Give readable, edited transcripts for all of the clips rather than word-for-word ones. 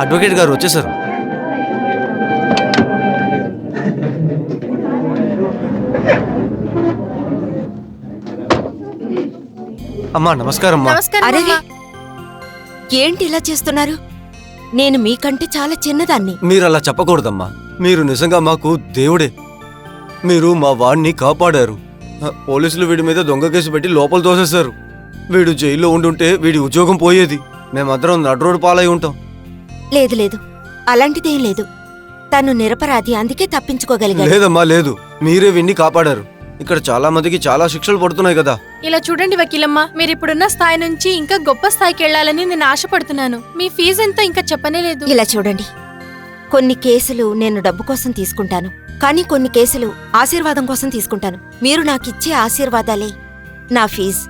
Advocate గారు వచ్చేసారు. అమ్మా నమస్కారం. అరే ఏంటి ఇలా చేస్తున్నారు? నేను మీకంటే చాలా చిన్నదాన్ని. మీరు అలా చెప్పకూడదమ్మా. మీరు నిజంగా మాకు దేవుడే. మీరు మా వాడిని కాపాడారు. పోలీసులు వీడి మీద దొంగ కేసు పెట్టి లోపల తోసేశారు. వీడు జైల్లో ఉండుంటే వీడి ఉద్యోగం పోయేది. మేమందరం నడ్రోడ్డు పాలై ఉంటాం. లేదు లేదు, అలాంటిదేం లేదు. తను నిరపరాధి, అందుకే తప్పించుకోగలిగాడు. లేదమ్మా లేదు, మీరే వీడిని కాపాడారు. ఇక్కడ చాలా మందికి చాలా శిక్షలు పడుతున్నాయి కదా. ఇలా చూడండి వకీలమ్మ, మీరిప్పుడున్న స్థాయి నుంచి ఇంకా గొప్ప స్థాయికి వెళ్లాలని నేను ఆశపడుతున్నాను. మీ ఫీజు ఎంతో ఇంకా చెప్పనే లేదు. ఇలా చూడండి, కొన్ని కేసులు నేను డబ్బు కోసం తీసుకుంటాను, కానీ కొన్ని కేసులు ఆశీర్వాదం కోసం తీసుకుంటాను. మీరు నాకిచ్చే ఆశీర్వాదాలే నా ఫీజు.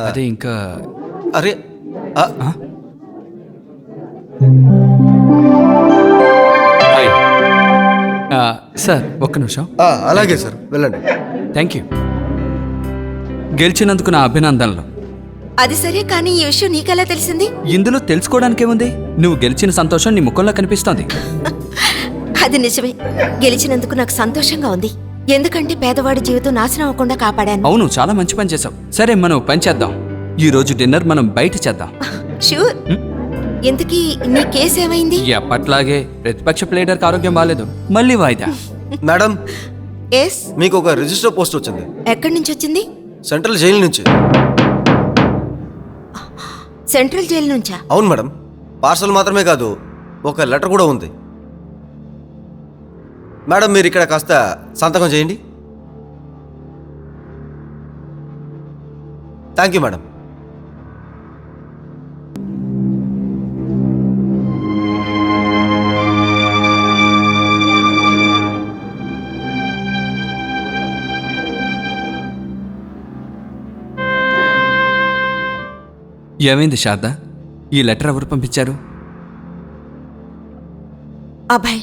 అదే ఇంకా అరే సార్ ఒక్క నిమిషం. అలాగే సార్, వెళ్ళండి. Thank you. గెలిచినందుకు నా అభినందనలు. అది సరే, కానీ ఈ విషయం నీకెలా తెలిసింది? ఇందులో తెలుసుకోవడానికేముంది? నువ్వు గెలిచిన సంతోషం నీ ముఖంలో కనిపిస్తోంది. అది నిజమే. గెలిచినందుకు నాకు సంతోషంగా ఉంది, ఎందుకంటే పేదవాడి జీవితం నాశనం అవ్వకుండా కాపాడాను. అవును, చాలా మంచి పని చేసావు. సరే, మనం పని చేద్దాం. ఈ రోజు డిన్నర్ మనం బయట చేద్దాం. షూర్. ఎందుకీ నీ కేసు ఏమైంది? ఎప్పట్లాగే ప్రతిపక్ష ప్లేడర్కి ఆరోగ్యం బాగాలేదు, మళ్ళీ వాయిదా. Madam, yes. మీకు ఒక రిజిస్టర్ పోస్ట్ వచ్చింది. ఎక్కడి నుంచి వచ్చింది? సెంట్రల్ జైలు నుంచి. సెంట్రల్ జైలు నుంచా? అవును మేడం. పార్సల్ మాత్రమే కాదు, ఒక లెటర్ కూడా ఉంది. మేడం, మీరు ఇక్కడ కాస్త సంతకం చేయండి. Thank you madam. ఏమైంది శారదా? ఈ లెటర్ ఎవరు పంపించారు? అభయ్,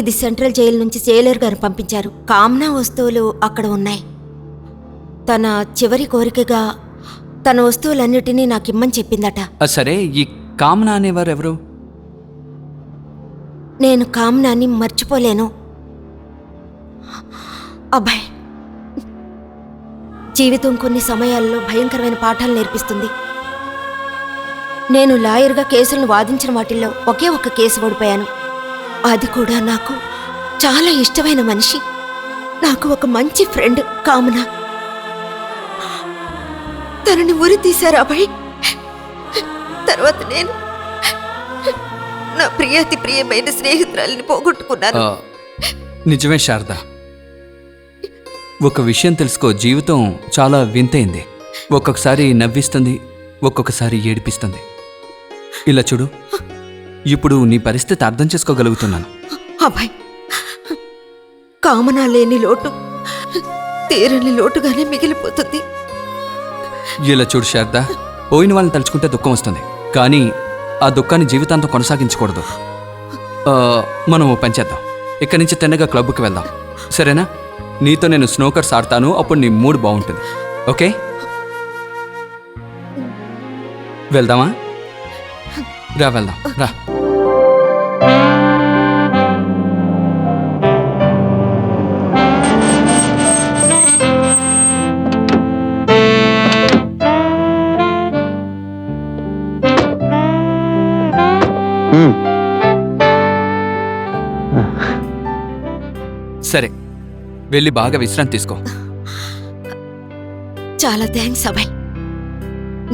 ఇది సెంట్రల్ జైలు నుంచి జైలర్ గారు పంపించారు. కామనా వస్తువులు అక్కడ ఉన్నాయి. తన చివరి కోరికగా తన వస్తువులన్నిటినీ నాకిమ్మని చెప్పిందట. సరే, ఈ కామనా అనేవారు ఎవరు? నేను కామనాని మర్చిపోలేను అభయ్. జీవితం కొన్ని సమయాల్లో భయంకరమైన పాఠాలు నేర్పిస్తుంది. నేను లాయర్గా కేసులను వాదించిన వాటిల్లో ఒకే ఒక్క కేసు ఓడిపోయాను. అది కూడా నాకు చాలా ఇష్టమైన మనిషి, నాకు ఒక మంచి ఫ్రెండ్ కామన. తనని ఉరి తీశారు అభయ్. తర్వాత నేను నా ప్రియాతి ప్రియమైన స్నేహితురాలిని పోగొట్టుకున్నాను. నిజమే శారదా, ఒక విషయం తెలుసుకో, జీవితం చాలా వింతైంది. ఒక్కొక్కసారి నవ్విస్తుంది, ఒక్కొక్కసారి ఏడిపిస్తుంది. ఇలా చూడు, ఇప్పుడు నీ పరిస్థితి అర్థం చేసుకోగలుగుతున్నాను. అబ్బాయి, కామనా లేని లోటు తీరని లోటుగానే మిగిలిపోతుంది. ఇలా చూడు శారదా, పోయిన వాళ్ళని తలుచుకుంటే దుఃఖం వస్తుంది, కానీ ఆ దుఃఖాన్ని జీవితాంతం కొనసాగించకూడదు. మనం ఓ పని చేద్దాం, ఇక్కడి నుంచి తిన్నగా క్లబ్కి వెళ్దాం, సరేనా? నీతో నేను స్నోకర్స్ ఆడతాను, అప్పుడు నీ మూడ్ బాగుంటుంది. ఓకే, వెళ్దామా? రా, వెళ్దాం, రా. సరే, వెళ్ళి బాగా విశ్రాంతి తీసుకో. చాలా థ్యాంక్స్ అభయ్,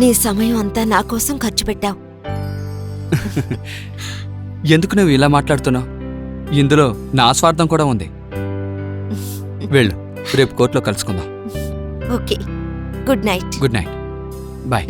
నీ సమయం అంతా నా కోసం ఖర్చు పెట్టావు. ఎందుకు నువ్వు ఇలా మాట్లాడుతున్నావు? ఇందులో నా స్వార్థం కూడా ఉంది. వెళ్ళు, రేపు కోర్టులో కలుసుకుందాం. Okay, good night. Good night, bye.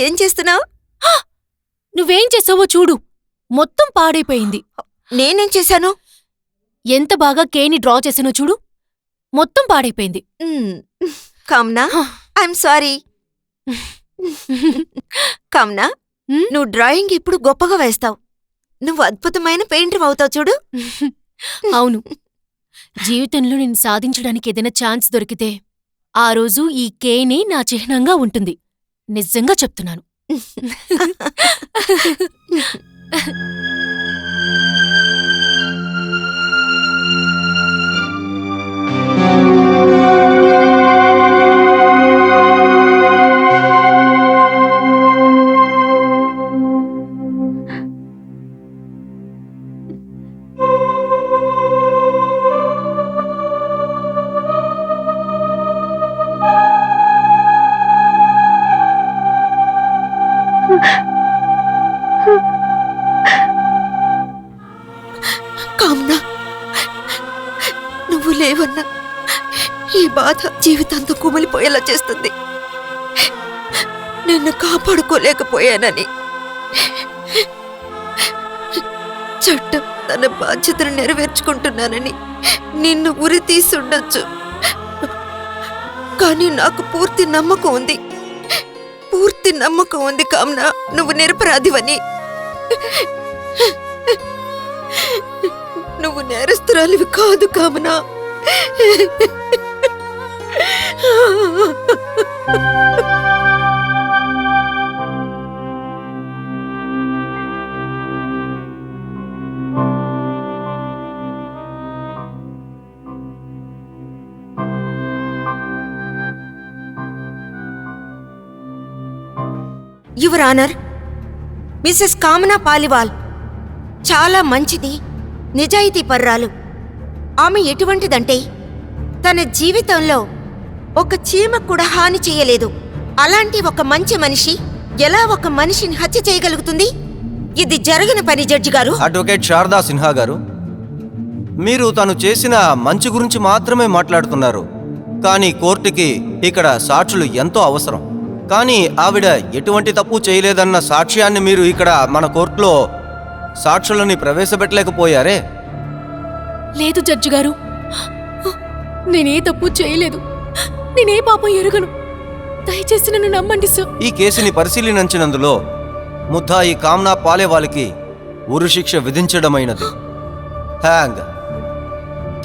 ఏం చేస్తున్నావు? నువ్వేం చేసావో చూడు, మొత్తం పాడైపోయింది. నేనేం చేశాను? ఎంత బాగా కేని డ్రా చేసానో చూడు, మొత్తం పాడైపోయింది. Kamna, I'm sorry. Kamna, um, నువ్వు డ్రాయింగ్ ఇప్పుడు గొప్పగా వేస్తావు. నువ్వు అద్భుతమైన పెయింటర్ అవుతావు చూడు. అవును, జీవితంలో నేను సాధించడానికి ఏదైనా ఛాన్స్ దొరికితే ఆ రోజు ఈ కేనే నా చిహ్నంగా ఉంటుంది. నిజంగా చెప్తున్నాను. కామ్నా, నువ్వు లేవన్నా ఈ బాధ జీవితాంతం కుమిలిపోయేలా చేస్తుంది. నిన్ను కాపాడుకోలేకపోయానని, చట్టం తన బాధ్యతను నెరవేర్చుకుంటున్నానని నిన్ను ఉరి తీసుండొచ్చు. కానీ నాకు పూర్తి నమ్మకం ఉంది కామ్నా, నువ్వు నిరపరాధివని. నువ్వు నేరస్తురాలివి కాదు కామనా. యువర్ ఆనర్, మిసెస్ కామనా పాలివాల్ చాలా మంచిది, నిజాయితీ పర్రాలు. ఆమె ఎటువంటిదంటే తన జీవితంలో ఒక చీమకు కూడా హాని చేయలేదు. అలాంటి ఒక మంచి మనిషి ఎలా ఒక మనిషిని హత్య చేయగలుగుతుంది? ఇది జరగని పని జడ్జి గారు. అడ్వకేట్ శారదా సిన్హా గారు, మీరు తను చేసిన మంచి గురించి మాత్రమే మాట్లాడుతున్నారు. కానీ కోర్టుకి ఇక్కడ సాక్షులు ఎంతో అవసరం. కానీ ఆవిడ ఎటువంటి తప్పు చేయలేదన్న సాక్ష్యాన్ని మీరు ఇక్కడ మన కోర్టులో సాక్షులని ప్రవేశపెట్టలేకపోయారే? లేదు జడ్జి గారు, నేనే తప్పు చేయలేదు, నేనే పాపం ఎరుగను. దయచేసి నన్ను నమ్మండి సార్. ఈ కేసుని పరిశీలించినందులో ముద్దాయి కామ్నా పాలేవాల్కి ఉరిశిక్ష విధించడమైనది. Hang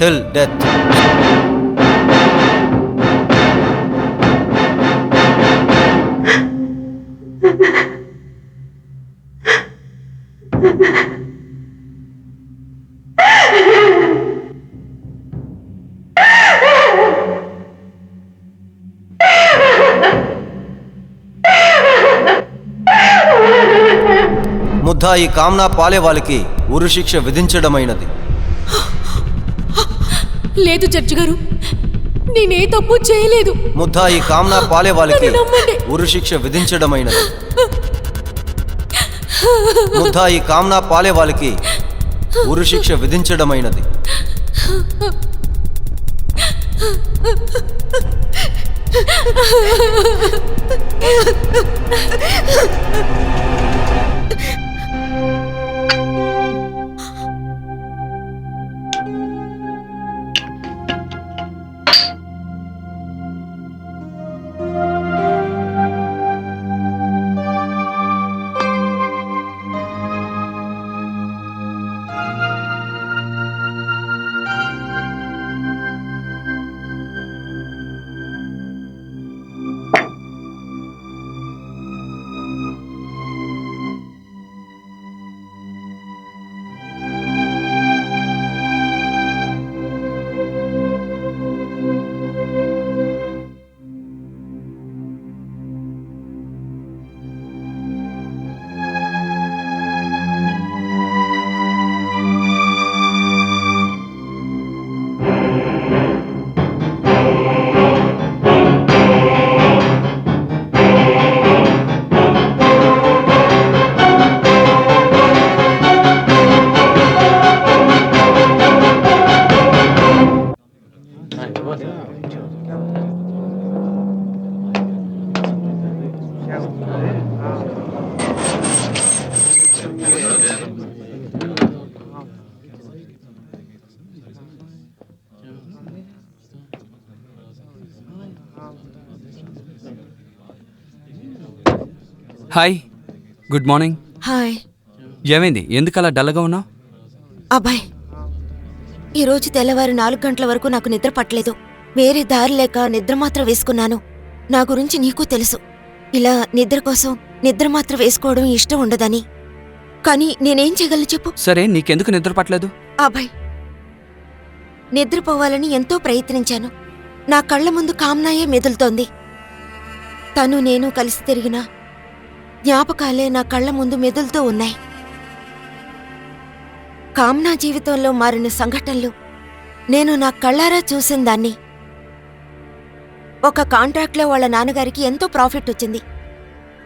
till death. ముద్దాయి కామ్నా పాలేవాల్కి ఉరిశిక్ష విధించడమైనది. లేదు జడ్జి గారు, నేనే తప్పు చేయలేదు. ముద్దాయి కామ్నా పాలేవాల్కి నన్ను నమ్మండి. ఉరిశిక్ష విధించడమైనది. ముద్దాయి కామ్నా పాలేవాల్కి ఉరిశిక్ష విధించడమైనది. Hi, good morning. హాయ్. ఏమైంది, ఎందుకు అలా డల్గా ఉన్నావు? అబ్బాయ్, ఈరోజు తెల్లవారు 4 గంటల వరకు నాకు నిద్ర పట్టలేదు. వేరే దారి లేక నిద్ర మాత్రం వేసుకున్నాను. నా గురించి నీకు తెలుసు, ఇలా నిద్ర కోసం నిద్ర మాత్రం వేసుకోవడం ఇష్టం ఉండదని. కానీ నేనేం చేయగలను చెప్పు? సరే, నీకెందుకు నిద్ర పట్టలేదు? అబ్బాయ్, నిద్రపోవాలని ఎంతో ప్రయత్నించాను. నా కళ్ళ ముందు కామ్నాయే మెదులుతోంది. తను నేను కలిసి తిరిగిన జ్ఞాపకాలే నా కళ్ళ ముందు మెదులుతూ ఉన్నాయి. కామ్నా జీవితంలో మారిన సంఘటనలు నేను నా కళ్ళారా చూసిన దాన్ని. ఒక కాంట్రాక్ట్లో వాళ్ళ నాన్నగారికి ఎంతో ప్రాఫిట్ వచ్చింది.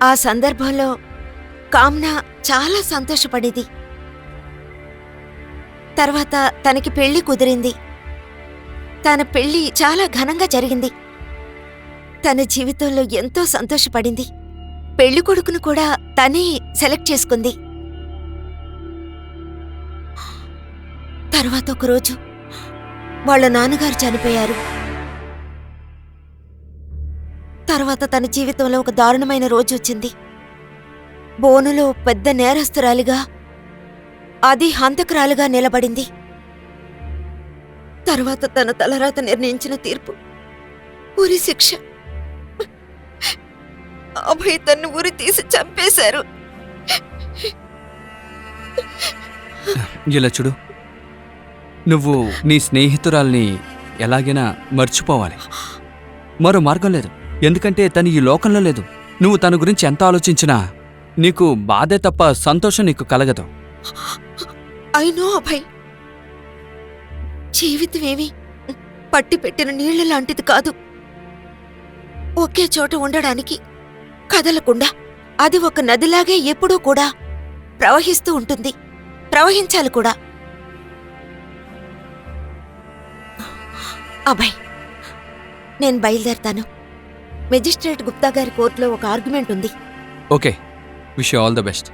ఆ సందర్భంలో కామ్నా చాలా సంతోషపడేది. తర్వాత తనకి పెళ్లి కుదిరింది. తన పెళ్లి చాలా ఘనంగా జరిగింది. తన జీవితంలో ఎంతో సంతోషపడింది. పెళ్లి కొడుకును కూడా తనే సెలెక్ట్ చేసుకుంది. తర్వాత ఒకరోజు వాళ్ళ నాన్నగారు చనిపోయారు. తర్వాత తన జీవితంలో ఒక దారుణమైన రోజు వచ్చింది. బోనులో పెద్ద నేరస్తురాలిగా, అది హంతకురాలుగా నిలబడింది. తర్వాత తన తలరాత నిర్ణయించిన తీర్పు ఉరి శిక్ష. అభయ్ తన్ను ఉరి తీసి చంపేశారు. ఇలా చూడు, నువ్వు నీ స్నేహితురాల్ని ఎలాగైనా మర్చిపోవాలి. మరో మార్గం లేదు, ఎందుకంటే తను ఈ లోకంలో లేదు. నువ్వు తన గురించి ఎంత ఆలోచించినా నీకు బాధే తప్ప సంతోషం నీకు కలగదు. అయినో అభయ్, జీవితమేమి పట్టి పెట్టిన నీళ్ల లాంటిది కాదు. ఒకే చోట ఉండడానికి కదలకుండా అది ఒక నదిలాగే ఎప్పుడూ కూడా ప్రవహిస్తూ ఉంటుంది. ప్రవహించాలి కూడా. అభయ్, నేను బయలుదేరతాను. మెజిస్ట్రేట్ గుప్తా గారి కోర్టులో ఒక ఆర్గ్యుమెంట్ ఉంది. Okay, wish you all the best.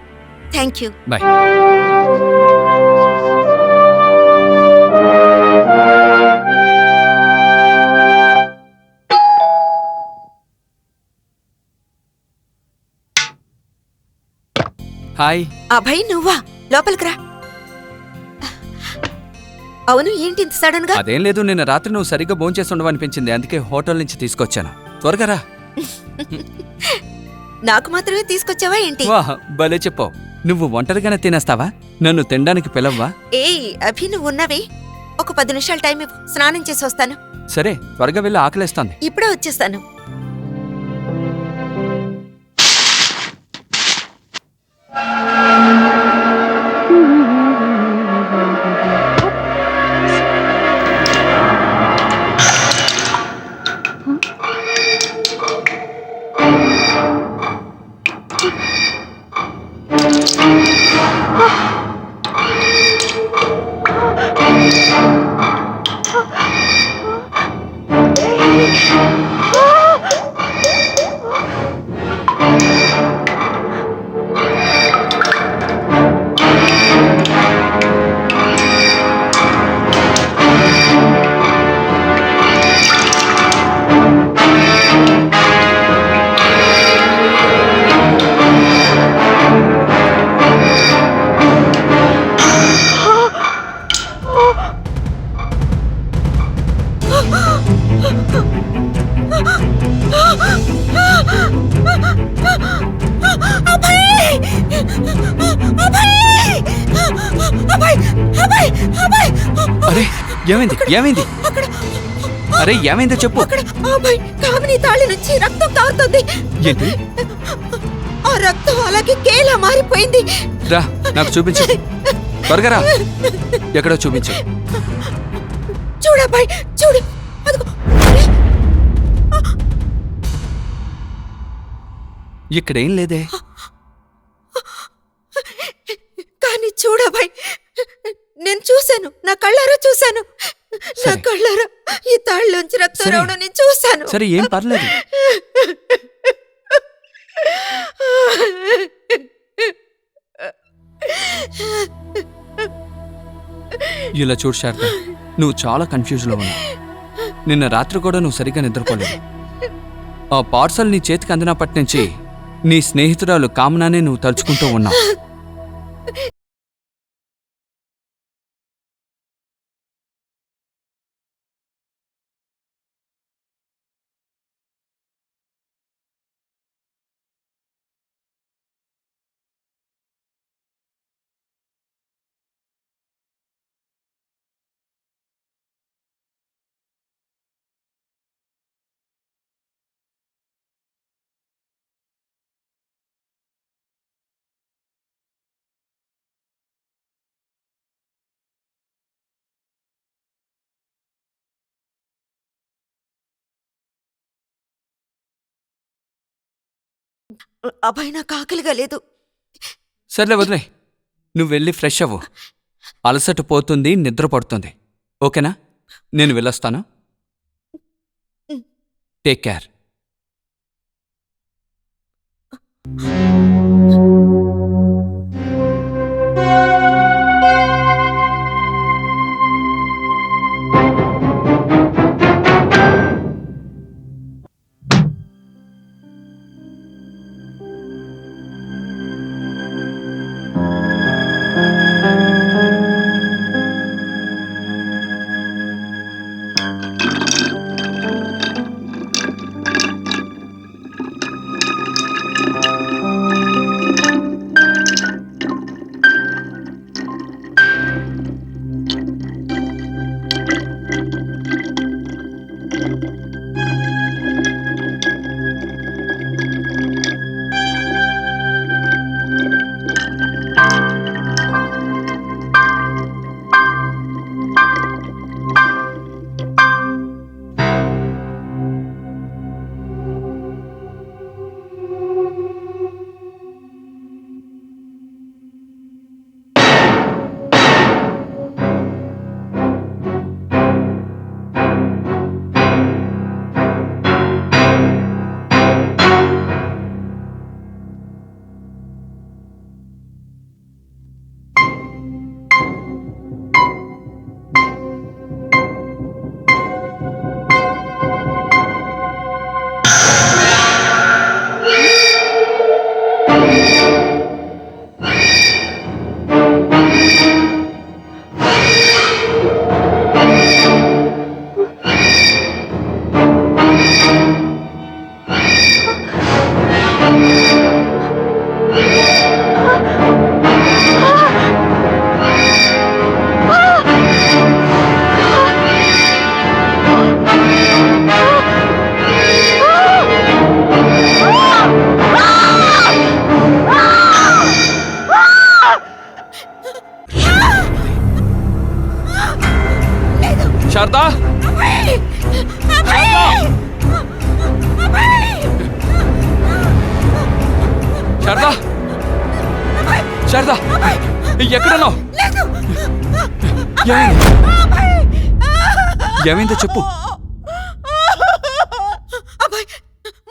Thank you. Bye. Hi. Abhay, నువ్వా? లోపలికి రా. అవును, ఏంటి ఇంత సడన్ గా? అదేం లేదు, నిన్న రాత్రి నువ్వు సరిగ్గా భోంచేసి ఉండవనిపించింది, అందుకే హోటల్ నుంచి తీసుకొచ్చాను. త్వరగా రా. నాకు మాత్రమే తీసుకొచ్చావా ఏంటి? వాహ్, భలే చెప్పావు. నువ్వు ఒంటరిగానే తినేస్తావా? నన్ను తినడానికి పిలవ్వా? ఏయ్ అభి, నువ్వు ఉన్నవి. ఒక 10 నిమిషాలు టైం ఇవ్వు, స్నానం చేసి వస్తాను. సరే, త్వరగా వెళ్ళి, ఆకలేస్తాంది. ఇప్పుడే వచ్చేస్తాను. అరే, ఏమైంది? ఏమైంది? అరే, ఏమైందో చెప్పు. అభయ్, కామిని తాళి నుంచి రక్తం కారుతుంది. ఏంటి? ఆ రక్తం అలాగే కేలా మారిపోయింది. రా, నాకు చూపించు. త్వరగా రా. ఎక్కడో చూపించు. చూడు అబ్బాయి, చూడు. అదిగో. ఇక్కడేం లేదే. కానీ చూడబాయ్, నేను చూశాను, నా కళ్ళారా చూశాను. నా సరే. కళ్ళారా ఈ తాళ్ళలోంచి రక్తం సరే. రావడం నేను చూశాను. సరే, ఏం పర్లేదు. ఇలా చూడు శారద, నువ్వు చాలా కన్ఫ్యూజ్లో ఉన్నావు. నిన్న రాత్రి కూడా నువ్వు సరిగ్గా నిద్రపోలేదు. ఆ పార్సల్ నీ చేతికి అందినప్పటి నుంచి నీ స్నేహితురాలు కామనానే నువ్వు తలుచుకుంటూ ఉన్నావు. అబ్బాయి నాకు ఆకలిగా లేదు. సర్లే వదిలే, నువ్వు వెళ్ళి ఫ్రెష్ అవ్వు. అలసట పోతుంది, నిద్ర పడుతుంది. ఓకేనా? నేను వెళ్ళొస్తాను. Take care. శారదా, శారదా, శారదా, ఎక్కడున్నావు? ఏమైందో చెప్పు.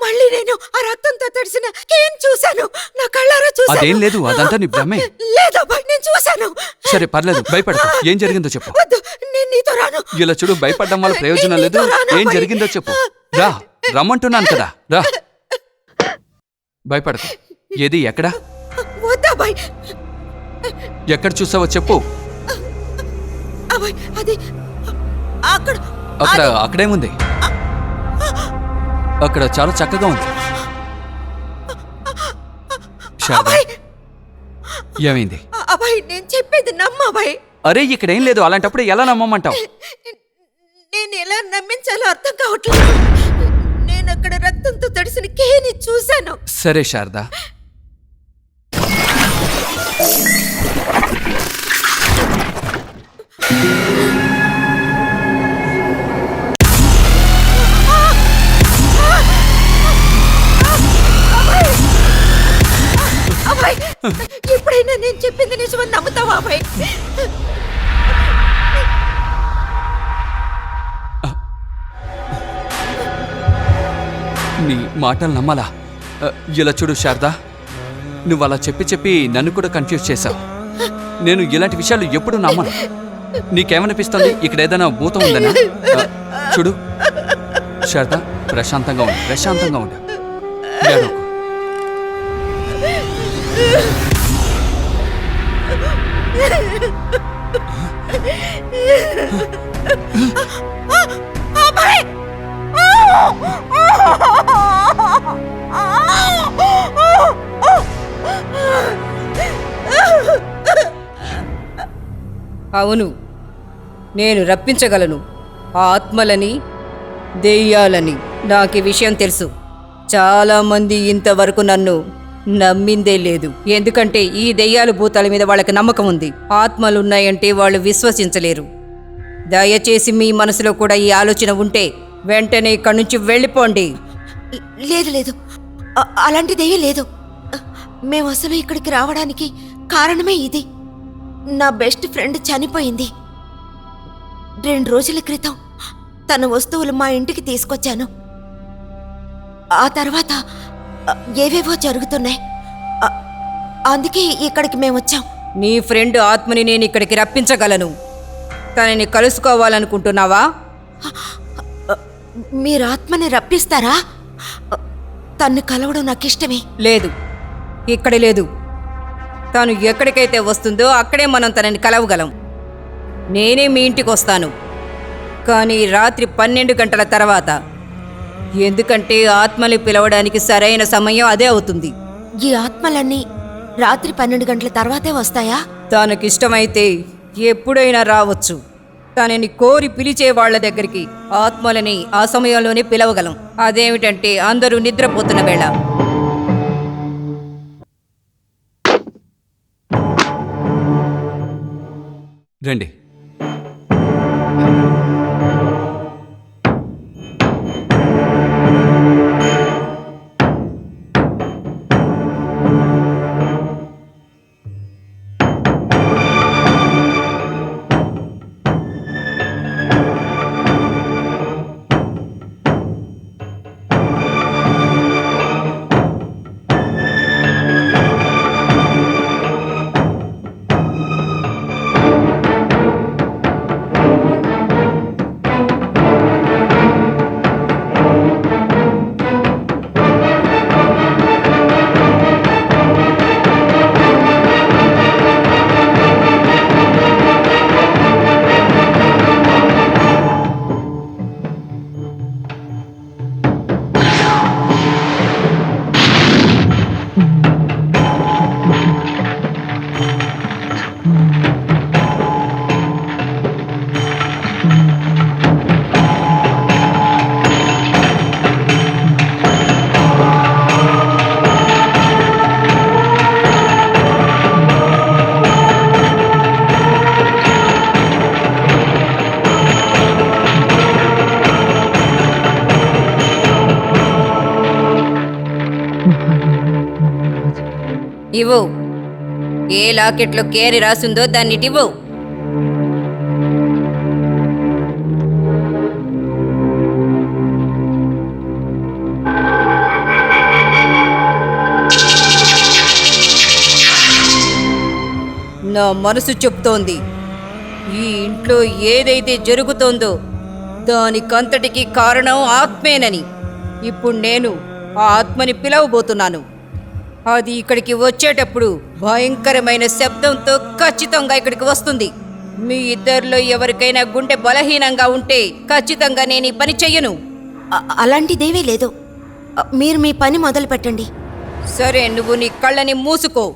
మళ్ళీ నేను ఆ రక్తంతో తడిసిన కేన్ చూశాను. నా కళ్ళారా చూశాను. అదేం లేదు, అదంతా నీ భ్రమే. లేదబ్బాయి, నేను చూశాను. సరే పర్లేదు, భయపడకు. ఏం జరిగిందో చెప్పు. వద్దు, నేను నీతో రాను. ఇలా చూడు, భయపడడం వల్ల ప్రయోజనం లేదు. ఏం జరిగిందో చెప్పు. రా, రమ్మంటున్నాను కదా, రా. భయపడకు. ఏది, ఎక్కడా? వద్దబ్బాయి. ఎక్కడ చూసావో చెప్పు. అబ్బాయి, అది అక్కడ. అక్కడ అక్కడేముంది? అక్కడ చాలా చక్కగా ఉంది. ఏమైంది? అబ్బాయి, నేను చెప్పేది నమ్మబాయ్. అరే, ఇక్కడేం లేదు. అలాంటప్పుడు ఎలా నమ్మమంటావు? నేను ఎలా నమ్మించాలో అర్థం కావట్లేదు. నేను అక్కడ రక్తంతో తడిసిన కేని చూశాను. సరే శారదా, అబ్బాయి, ఎప్పుడైనా నేను చెప్పింది నిజమని నమ్ముతావా అబ్బాయి? నీ మాటలు నమ్మాలా? ఇలా చూడు శారదా, నువ్వు అలా చెప్పి నన్ను కూడా కన్ఫ్యూజ్ చేశావు. నేను ఇలాంటి విషయాలు ఎప్పుడు నమ్మను. నీకేమనిపిస్తుంది? ఇక్కడ ఏదైనా భూతం ఉందనా? చూడు శారదా, ప్రశాంతంగా ఉండు, ప్రశాంతంగా ఉండు. ఏడవకు. అవును, నేను రప్పించగలను ఆత్మలని, దెయ్యాలని. నాకు ఈ విషయం తెలుసు. చాలామంది ఇంతవరకు నన్ను నమ్మిందే లేదు. ఎందుకంటే ఈ దెయ్యాలు భూతాల మీద వాళ్ళకి నమ్మకం ఉంది. ఆత్మలున్నాయంటే వాళ్ళు విశ్వసించలేరు. దయచేసి మీ మనసులో కూడా ఈ ఆలోచన ఉంటే వెంటనే ఇక్కడి నుంచి వెళ్ళిపోండి. లేదు లేదు, అలాంటిదేమీ లేదు. మేము అసలు ఇక్కడికి రావడానికి కారణమే ఇది. నా బెస్ట్ ఫ్రెండ్ చనిపోయింది. 2 రోజుల క్రితం తన వస్తువులు మా ఇంటికి తీసుకొచ్చాను. ఆ తర్వాత ఏవేవో జరుగుతున్నాయి. అందుకే ఇక్కడికి మేము వచ్చాం. నీ ఫ్రెండ్ ఆత్మని నేను ఇక్కడికి రప్పించగలను. తనని కలుసుకోవాలనుకుంటున్నావా? మీరు ఆత్మని రప్పిస్తారా? తన్ను కలవడం నాకు ఇష్టమే. లేదు, ఇక్కడ లేదు. తను ఎక్కడికైతే వస్తుందో అక్కడే మనం తనని కలవగలం. నేనే మీ ఇంటికి వస్తాను, కానీ రాత్రి 12 గంటల తర్వాత. ఎందుకంటే ఆత్మని పిలవడానికి సరైన సమయం అదే అవుతుంది. ఈ ఆత్మలన్నీ రాత్రి 12 గంటల తర్వాతే వస్తాయా? తనకిష్టమైతే ఎప్పుడైనా రావచ్చు. తనని కోరి పిలిచే వాళ్ల దగ్గరికి ఆత్మలని ఆ సమయంలోనే పిలవగలం. అదేమిటంటే అందరూ నిద్రపోతున్న వేళ. రండి. ఇవ్వు. ఏ లాకెట్లో కేరి రాసుందో దాన్నిటివ్వు. నా మనసు చెప్తోంది, ఈ ఇంట్లో ఏదైతే జరుగుతోందో దానికంతటికి కారణం ఆత్మేనని. ఇప్పుడు నేను ఆ ఆత్మని పిలవబోతున్నాను. అది ఇక్కడికి వచ్చేటప్పుడు భయంకరమైన శబ్దంతో ఖచ్చితంగా ఇక్కడికి వస్తుంది. మీ ఇద్దరిలో ఎవరికైనా గుండె బలహీనంగా ఉంటే ఖచ్చితంగా నేను ఈ పని చెయ్యను. అలాంటిదేమీ లేదు. మీరు మీ పని మొదలు పెట్టండి. సరే, నువ్వు నీ కళ్ళని మూసుకో.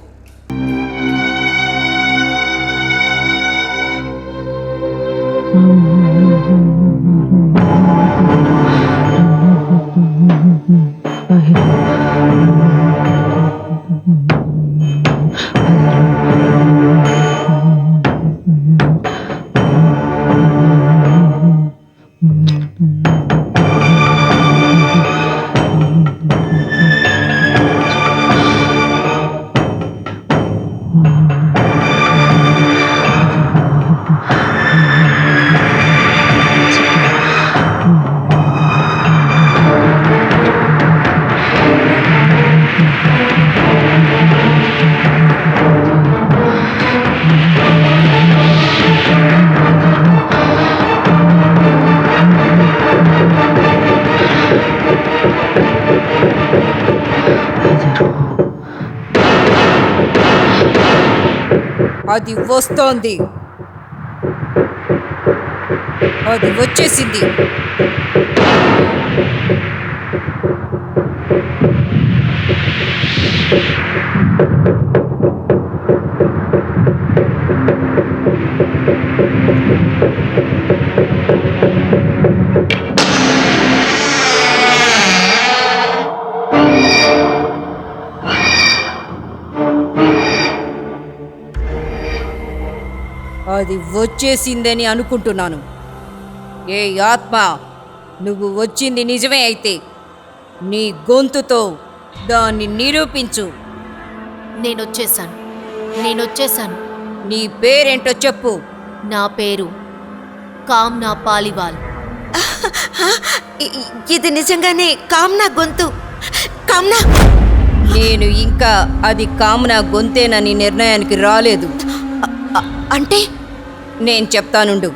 అది వస్తోంది. అది వచ్చేసింది. అది వచ్చేసిందని అనుకుంటున్నాను. ఏ ఆత్మ, నువ్వు వచ్చింది నిజమే అయితే నీ గొంతుతో దాన్ని నిరూపించు. నేనొచ్చేశాను. నీ పేరేంటో చెప్పు. నా పేరు కామ్నా పాలివాల్. ఇది నిజంగానే కామ్నా గొంతు. కామ్నా, నేను ఇంకా అది కామనా గొంతేనని నిర్ణయానికి రాలేదు. అంటే నేను చెప్తానుండు.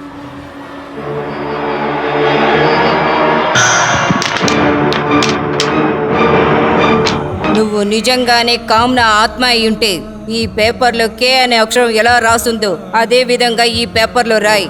నువ్వు నిజంగానే కామ్నా ఆత్మ అయి ఉంటే ఈ పేపర్లో కే అనే అక్షరం ఎలా రాసుందో అదే విధంగా ఈ పేపర్లో రాయి.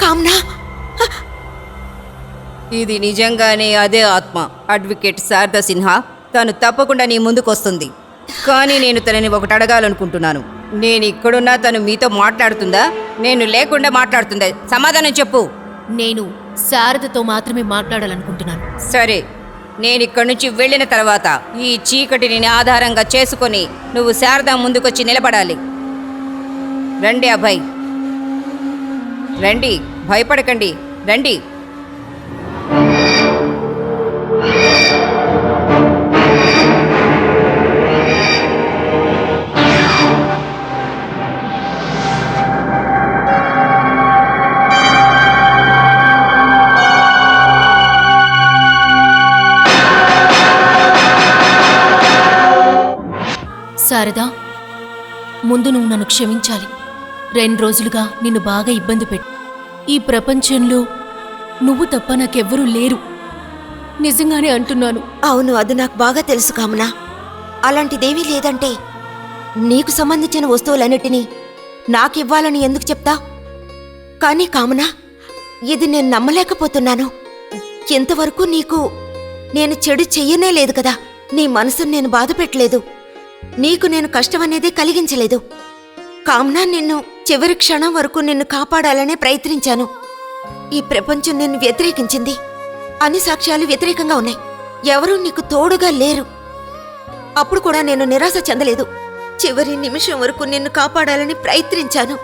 కామ్నా, ఇది నిజంగానే అదే ఆత్మ, అడ్వకేట్ శారదా సిన్హా. తను తప్పకుండా నీ ముందుకు వస్తుంది. కానీ నేను తనని ఒకటి అడగాలనుకుంటున్నాను. నేను ఇక్కడున్నా తను మీతో మాట్లాడుతుందా, నేను లేకుండా మాట్లాడుతుందా? సమాధానం చెప్పు. నేను శారదతో మాత్రమే మాట్లాడాలనుకుంటున్నాను. సరే, నేను ఇక్కడి నుంచి వెళ్ళిన తర్వాత ఈ చీకటిని ఆధారంగా చేసుకొని నువ్వు శారదా ముందుకొచ్చి నిలబడాలి. రండి అభయ్, రండి, భయపడకండి, రండి. శారదా, ముందు నువ్వు నన్ను క్షమించాలి. 2 రోజులుగా నిన్ను బాగా ఇబ్బంది పెట్టు. ఈ ప్రపంచంలో నువ్వు తప్ప నాకెవ్వరూ లేరు. నిజంగానే అంటున్నాను. అవును, అది నాకు బాగా తెలుసు కామ్నా. అలాంటిదేమీ లేదంటే నీకు సంబంధించిన వస్తువులన్నిటినీ నాకివ్వాలని ఎందుకు చెప్తా? కానీ కామ్నా, ఇది నేను నమ్మలేకపోతున్నాను. ఇంతవరకు నీకు నేను చెడు చెయ్యనే లేదు కదా. నీ మనసును నేను బాధ పెట్టలేదు. నీకు నేను కష్టమనేదే కలిగించలేదు. కామ్నా, నిన్ను చివరి క్షణం వరకు నిన్ను కాపాడాలనే ప్రయత్నించాను. ఈ ప్రపంచం నిన్ను వ్యతిరేకించింది. అన్ని సాక్ష్యాలు వ్యతిరేకంగా ఉన్నాయి. ఎవరూ నీకు తోడుగా లేరు. అప్పుడు కూడా నేను నిరాశ చెందలేదు. చివరి నిమిషం వరకు నిన్ను కాపాడాలని ప్రయత్నించాను.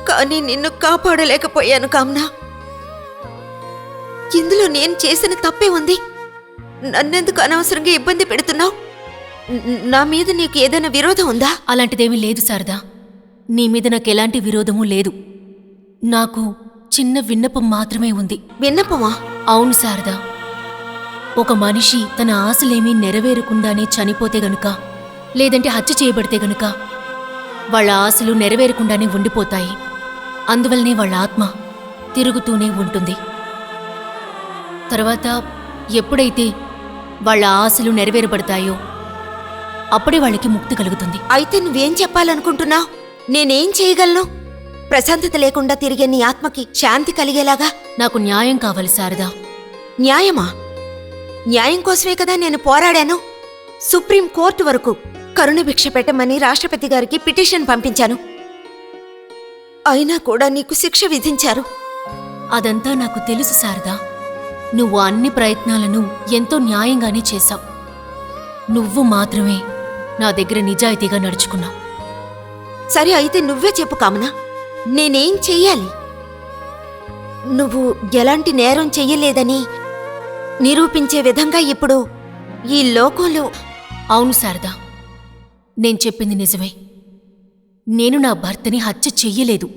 కానీ నిన్ను కాపాడలేకపోయాను కామ్నా. ఇందులో నేను చేసిన తప్పే ఉంది. నన్నెందుకు అనవసరంగా ఇబ్బంది పెడుతున్నావు? నా మీద నీకు ఏదైనా విరోధం ఉందా? అలాంటిదేమీ లేదు శారదా. నీ మీద నాకు ఎలాంటి విరోధమూ లేదు. నాకు చిన్న విన్నపం మాత్రమే ఉంది. విన్నపమా? అవును శారదా. ఒక మనిషి తన ఆశలేమీ నెరవేరకుండానే చనిపోతే గనుక, లేదంటే హత్య చేయబడితే గనుక వాళ్ళ ఆశలు నెరవేరకుండానే ఉండిపోతాయి. అందువల్లనే వాళ్ళ ఆత్మ తిరుగుతూనే ఉంటుంది. తర్వాత ఎప్పుడైతే వాళ్ళ ఆశలు నెరవేరబడతాయో అప్పుడే వాళ్ళకి ముక్తి కలుగుతుంది. అయితే నువ్వేం చెప్పాలనుకుంటున్నావు? నేనేం చేయగలను? ప్రశాంతత లేకుండా తిరిగే నీ ఆత్మకి శాంతి కలిగేలాగా నాకు న్యాయం కావాలి శారదా. న్యాయమా? న్యాయం కోసమే కదా నేను పోరాడాను. సుప్రీం కోర్టు వరకు కరుణ భిక్ష పెట్టమని రాష్ట్రపతి గారికి పిటిషన్ పంపించాను. అయినా కూడా నీకు శిక్ష విధించారు. అదంతా నాకు తెలుసు శారదా. నువ్వు అన్ని ప్రయత్నాలను ఎంతో న్యాయంగానే చేశావు. నువ్వు మాత్రమే నా దగ్గర నిజాయితీగా నడుచుకున్నావు. సరే, అయితే నువ్వే చెప్పు కామనా, నేనేం చెయ్యాలి? నువ్వు ఎలాంటి నేరం చెయ్యలేదని నిరూపించే విధంగా ఇప్పుడు ఈ లోకంలో... అవును శారదా, నేను చెప్పింది నిజమే. నేను నా భర్తని హత్య చెయ్యలేదు.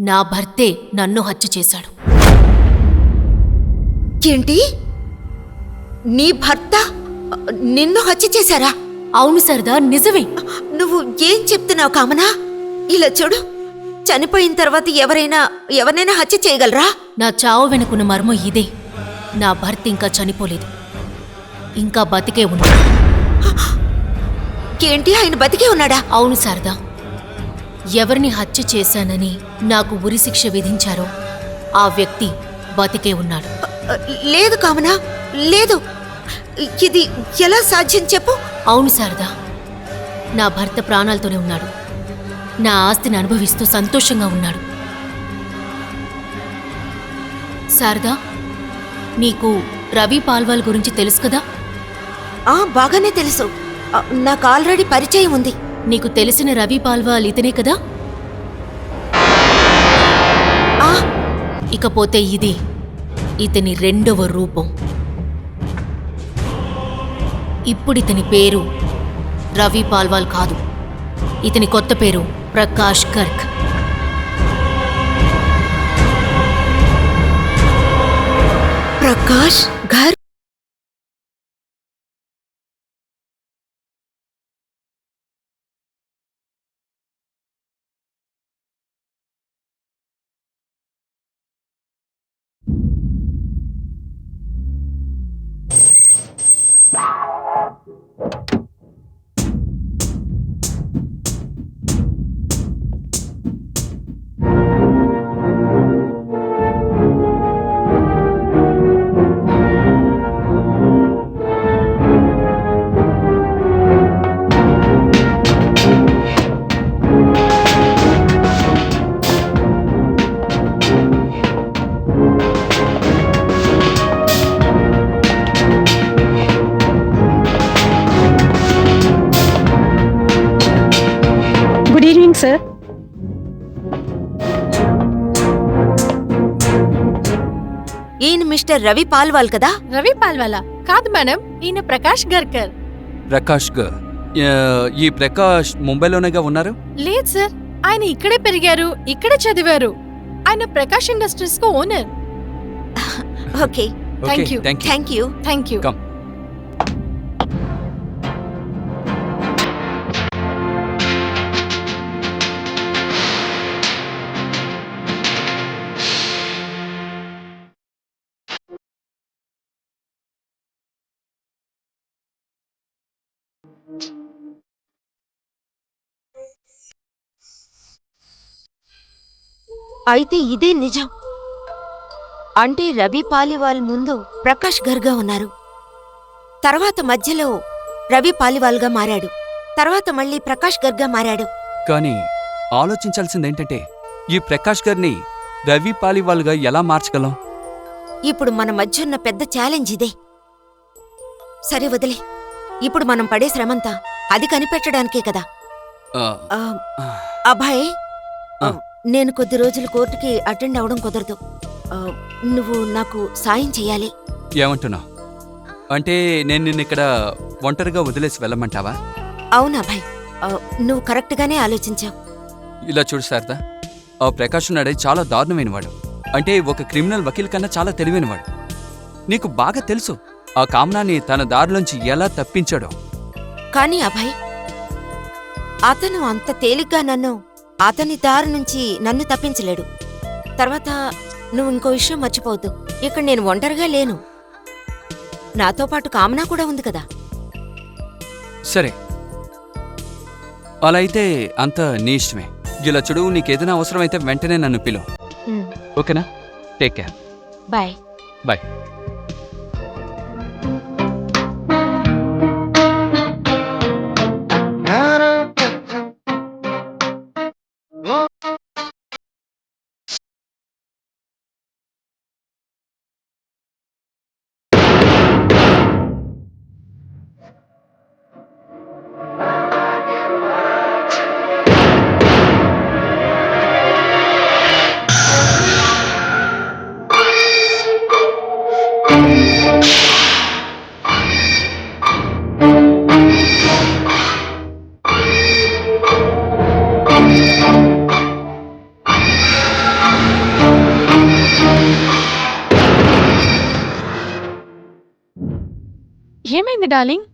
నా భర్తే నన్ను హత్య చేశాడు. ఏంటి? నీ భర్త నిన్ను హత్య చేశారా? అవును సరదా, నిజమే. నువ్వు ఏం చెప్తున్నావు కామనా? ఇలా చూడు, చనిపోయిన తర్వాత ఎవరినైనా హత్య చేయగలరా? నా చావు వెనుకున్న మర్మం ఇదే. నా భర్త ఇంకా చనిపోలేదు, ఇంకా బతికే ఉన్నాడు. ఏంటి, ఆయన బతికే ఉన్నాడా? అవును శారదా, ఎవరిని హత్య చేశానని నాకు ఉరిశిక్ష విధించారో ఆ వ్యక్తి బతికే ఉన్నాడు. లేదు కామనా, లేదు. ఇది ఎలా సాధ్యం చెప్పు? అవును శారదా, నా భర్త ప్రాణాలతోనే ఉన్నాడు. నా ఆస్తిని అనుభవిస్తూ సంతోషంగా ఉన్నాడు. శారదా, నీకు రవి పాల్వాల్ గురించి తెలుసు కదా? బాగానే తెలుసు. నాకు ఆల్రెడీ పరిచయం ఉంది. నీకు తెలిసిన రవి పాల్వాల్ ఇతనే కదా? ఇకపోతే ఇది ఇతని రెండవ రూపం. ఇప్పుడితని పేరు రవి పాల్వాల్ కాదు, ఇతని కొత్త పేరు Prakash Garg. Prakash Garg? Good evening sir. ఈయన మిస్టర్ రవి పాల్వాల్ కదా? రవి పాల్వాలా కాదు మేడం, ఈయన ప్రకాష్ గర్కర్. ప్రకాష్ ఈ ప్రకాష్ ముంబైలోనేగా ఉన్నారు? లేదు సార్, ఆయన ఇక్కడే పెరిగారు, ఇక్కడే చదివారు. ఆయన ప్రకాష్ ఇండస్ట్రీస్ కు owner. Okay, thank you. Thank you. Thank you. Come. అయితే ఇదే నిజం. అంటే రవి పాలివాల్ ముందు ప్రకాష్ గర్గా ఉన్నారు, తర్వాత మధ్యలో రవి పాలివాల్గా మారాడు, తర్వాత మళ్ళీ ప్రకాష్ గర్గా మారాడు. కానీ ఆలోచించాల్సిందేంటంటే ఈ ప్రకాష్ గారిని రవి పాలివాల్గా ఎలా మార్చగలం? ఇప్పుడు మన మధ్య ఉన్న పెద్ద ఛాలెంజ్ ఇదే. సరే వదిలే, ఇప్పుడు మనం పడే శ్రమంతా అది కనిపెట్టడానికే కదా. ఆ, అభయ్, ఆ. నేను కొద్ది రోజులు కోర్టుకి అటెండ్ అవడం కుదరదు. నువ్వు నాకు సాయం చెయ్యాలి. ఏమంటున్నావు? అంటే నేను నిన్ను ఇక్కడ ఒంటరిగా వదిలేసి వెళ్ళమంటావా? అవును అభయ్, నువ్వు కరెక్ట్గానే ఆలోచించావు. ఇలా చూడు శారదా, ఆ ప్రకాష్ ఉన్నాడే చాలా దారుణమైనవాడు. అంటే ఒక క్రిమినల్ వకీల్ కన్నా చాలా తెలివైనవాడు. నీకు బాగా తెలుసు ఆ కామనాన్ని తన దారిలోంచి ఎలా తప్పించాడో. కానీ అభయ్, అతను అంత తేలిగ్గా అతని దారి నుంచి నన్ను తప్పించలేడు. తర్వాత నువ్వు ఇంకో విషయం మర్చిపోవద్దు, ఇక్కడ నేను ఒంటరిగా లేను, నాతో పాటు కామనా కూడా ఉంది కదా. సరే, అలా అయితే అంత నీ ఇష్టమే. ఇలా చూడు, నీకేదైనా అవసరమైతే వెంటనే నన్ను పిలువు, ఓకేనా? Take care. బాయ్. బాయ్. ఏమైంది డార్లింగ్?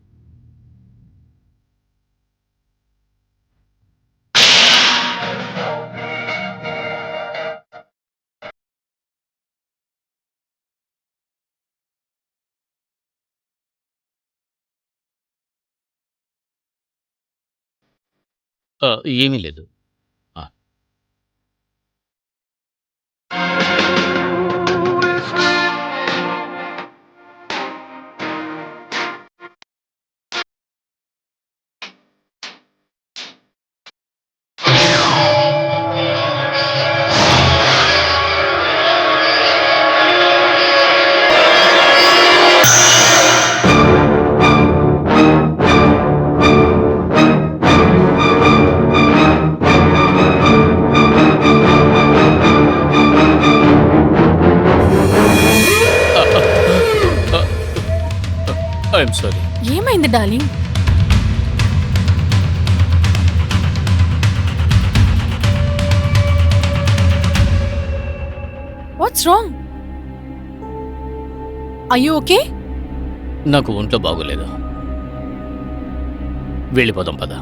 ఏమీ లేదు. ఆ! I'm sorry. ఏమైంది darling? What's wrong? Are you okay? నాకు ఒంట్లో బాగోలేదు. వెళ్ళిపోదాం పద.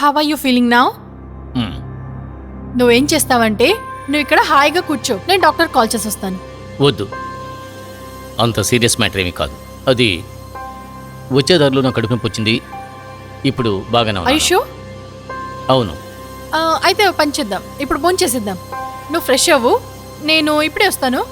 How are you feeling now? మ్మ్. నువ్వేం చేస్తావంటే నువ్వు ఇక్కడ హాయిగా కూర్చో, నేను డాక్టర్ కాల్ చేసి వస్తాను. వద్దు, అంత సీరియస్ మ్యాటర్ ఏమీ కాదు. అది వచ్చేదారిలో నా కడుపు నొప్పి వచ్చింది. ఇప్పుడు బాగానే ఐ ఉన్నాను. షో? అవును. అయితే ఓ పని చేద్దాం, ఇప్పుడు భోంచేసేద్దాం చేసేద్దాం. నువ్వు ఫ్రెష్ అవ్వు, నేను ఇప్పుడే వస్తాను.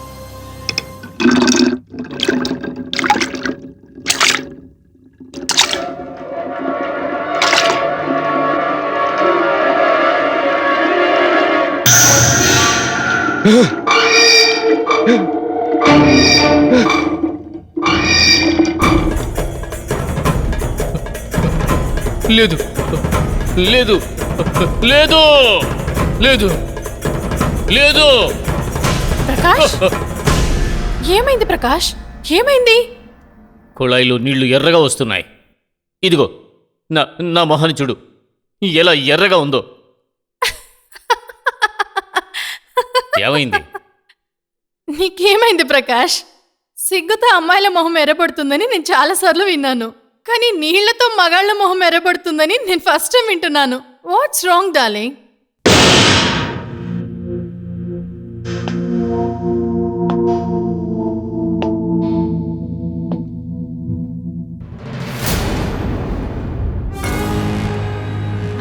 లేదు లేదు లేదు లేదు లేదు. ప్రకాష్, ఏమైంది ప్రకాష్? ఏమైంది? కుళాయిలో నీళ్లు ఎర్రగా వస్తున్నాయి. ఇదిగో నా నా మొహాన్ని చూడు, ఎలా ఎర్రగా ఉందో. ఏమైంది? నీకేమైంది ప్రకాష్? సిగ్గుతో అమ్మాయిల మొహం ఎర్రబడుతుందని నేను చాలాసార్లు విన్నాను, కానీ నీళ్లతో మగాళ్ల మొహం ఎర్రబడుతుందని నేను ఫస్ట్ టైం వింటున్నాను. Watts wrong darling?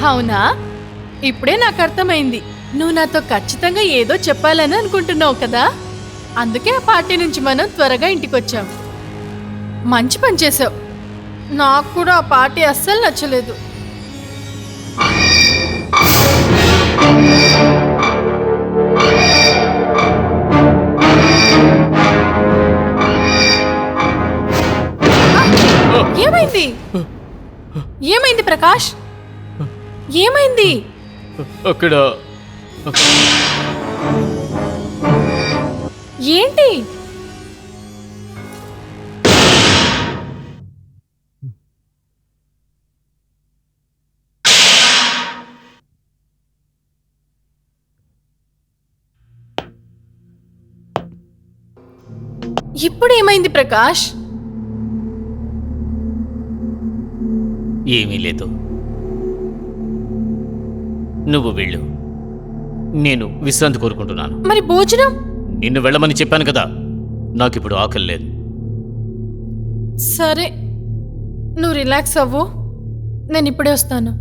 అవునా? ఇప్పుడే నాకు అర్థమైంది. నువ్వు నాతో ఖచ్చితంగా ఏదో చెప్పాలని అనుకుంటున్నావు కదా, అందుకే ఆ పార్టీ నుంచి మనం త్వరగా ఇంటికొచ్చాం. మంచి పని చేసావు. నాకు కూడా ఆ పార్టీ అస్సలు నచ్చలేదు. ఏమైంది? ఏమైంది ప్రకాష్? ఏమైంది? అక్కడ ఏంటి? ఇప్పుడు ఏమైంది ప్రకాష్? ఏమీ లేదు. నువ్వు వెళ్ళు, నేను విశ్రాంతి కోరుకుంటున్నాను. మరి భోజనం? నిన్ను వెళ్ళమని చెప్పాను కదా, నాకిప్పుడు ఆకలి లేదు. సరే, నువ్వు రిలాక్స్ అవ్వు, నేను ఇప్పుడే వస్తాను.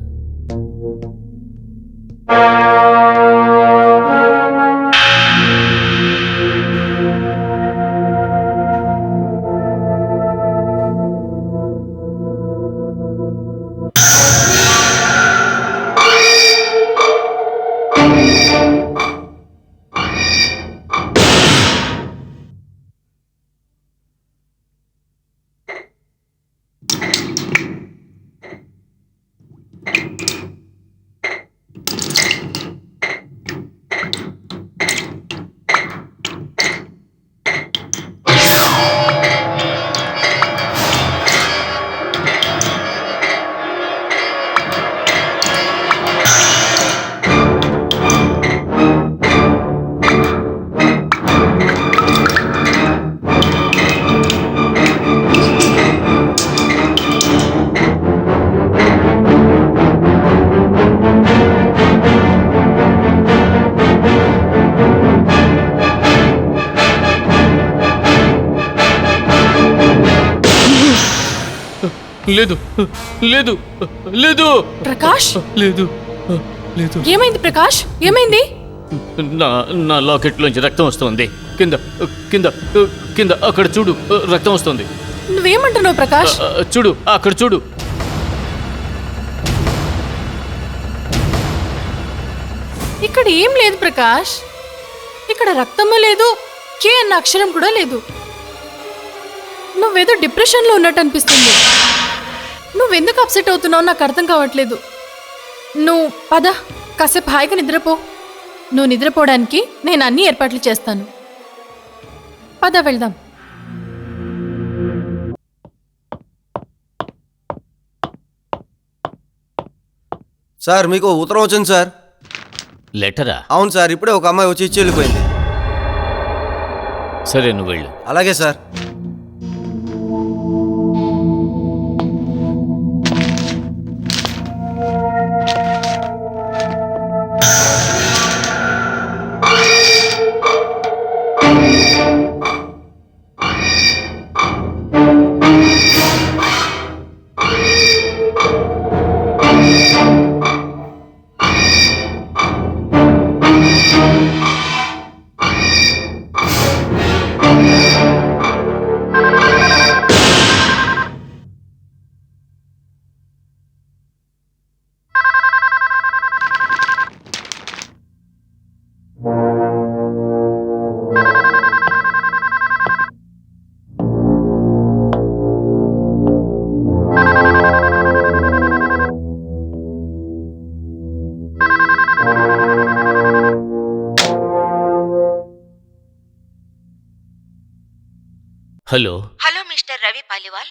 లేదు లేదు లేదు ప్రకాష్ లేదు లేదు ఏమైంది ప్రకాష్ ఏమైంది? నా నా లాకెట్లోంచి రక్తం వస్తుంది. కింద కింద కింద అక్కడ చూడు, రక్తం వస్తుంది. నువ్వేమంటున్నావు ప్రకాష్? చూడు, అక్కడ చూడు. ఇక్కడ ఏం లేదు ప్రకాష్. ఇక్కడ రక్తము లేదు, కే అన్న అక్షరం కూడా లేదు. నువ్వేదో డిప్రెషన్లో ఉన్నట్టు అనిపిస్తుంది. నువ్వెందుకు అప్సెట్ అవుతున్నావు నాకు అర్థం కావట్లేదు. నువ్వు పద, కాసేపు హాయిగా నిద్రపో. నువ్వు నిద్రపోవడానికి నేను అన్ని ఏర్పాట్లు చేస్తాను. పద వెళ్దాం. సార్ మీకు ఉత్తరం వచ్చింది సార్. లెటరా? అవును సార్, ఇప్పుడే ఒక అమ్మాయి వచ్చి ఇచ్చి వెళ్ళిపోయింది. సరే, నువ్వు వెళ్ళు. అలాగే sir. Hello. Hello mister Ravi Paliwal.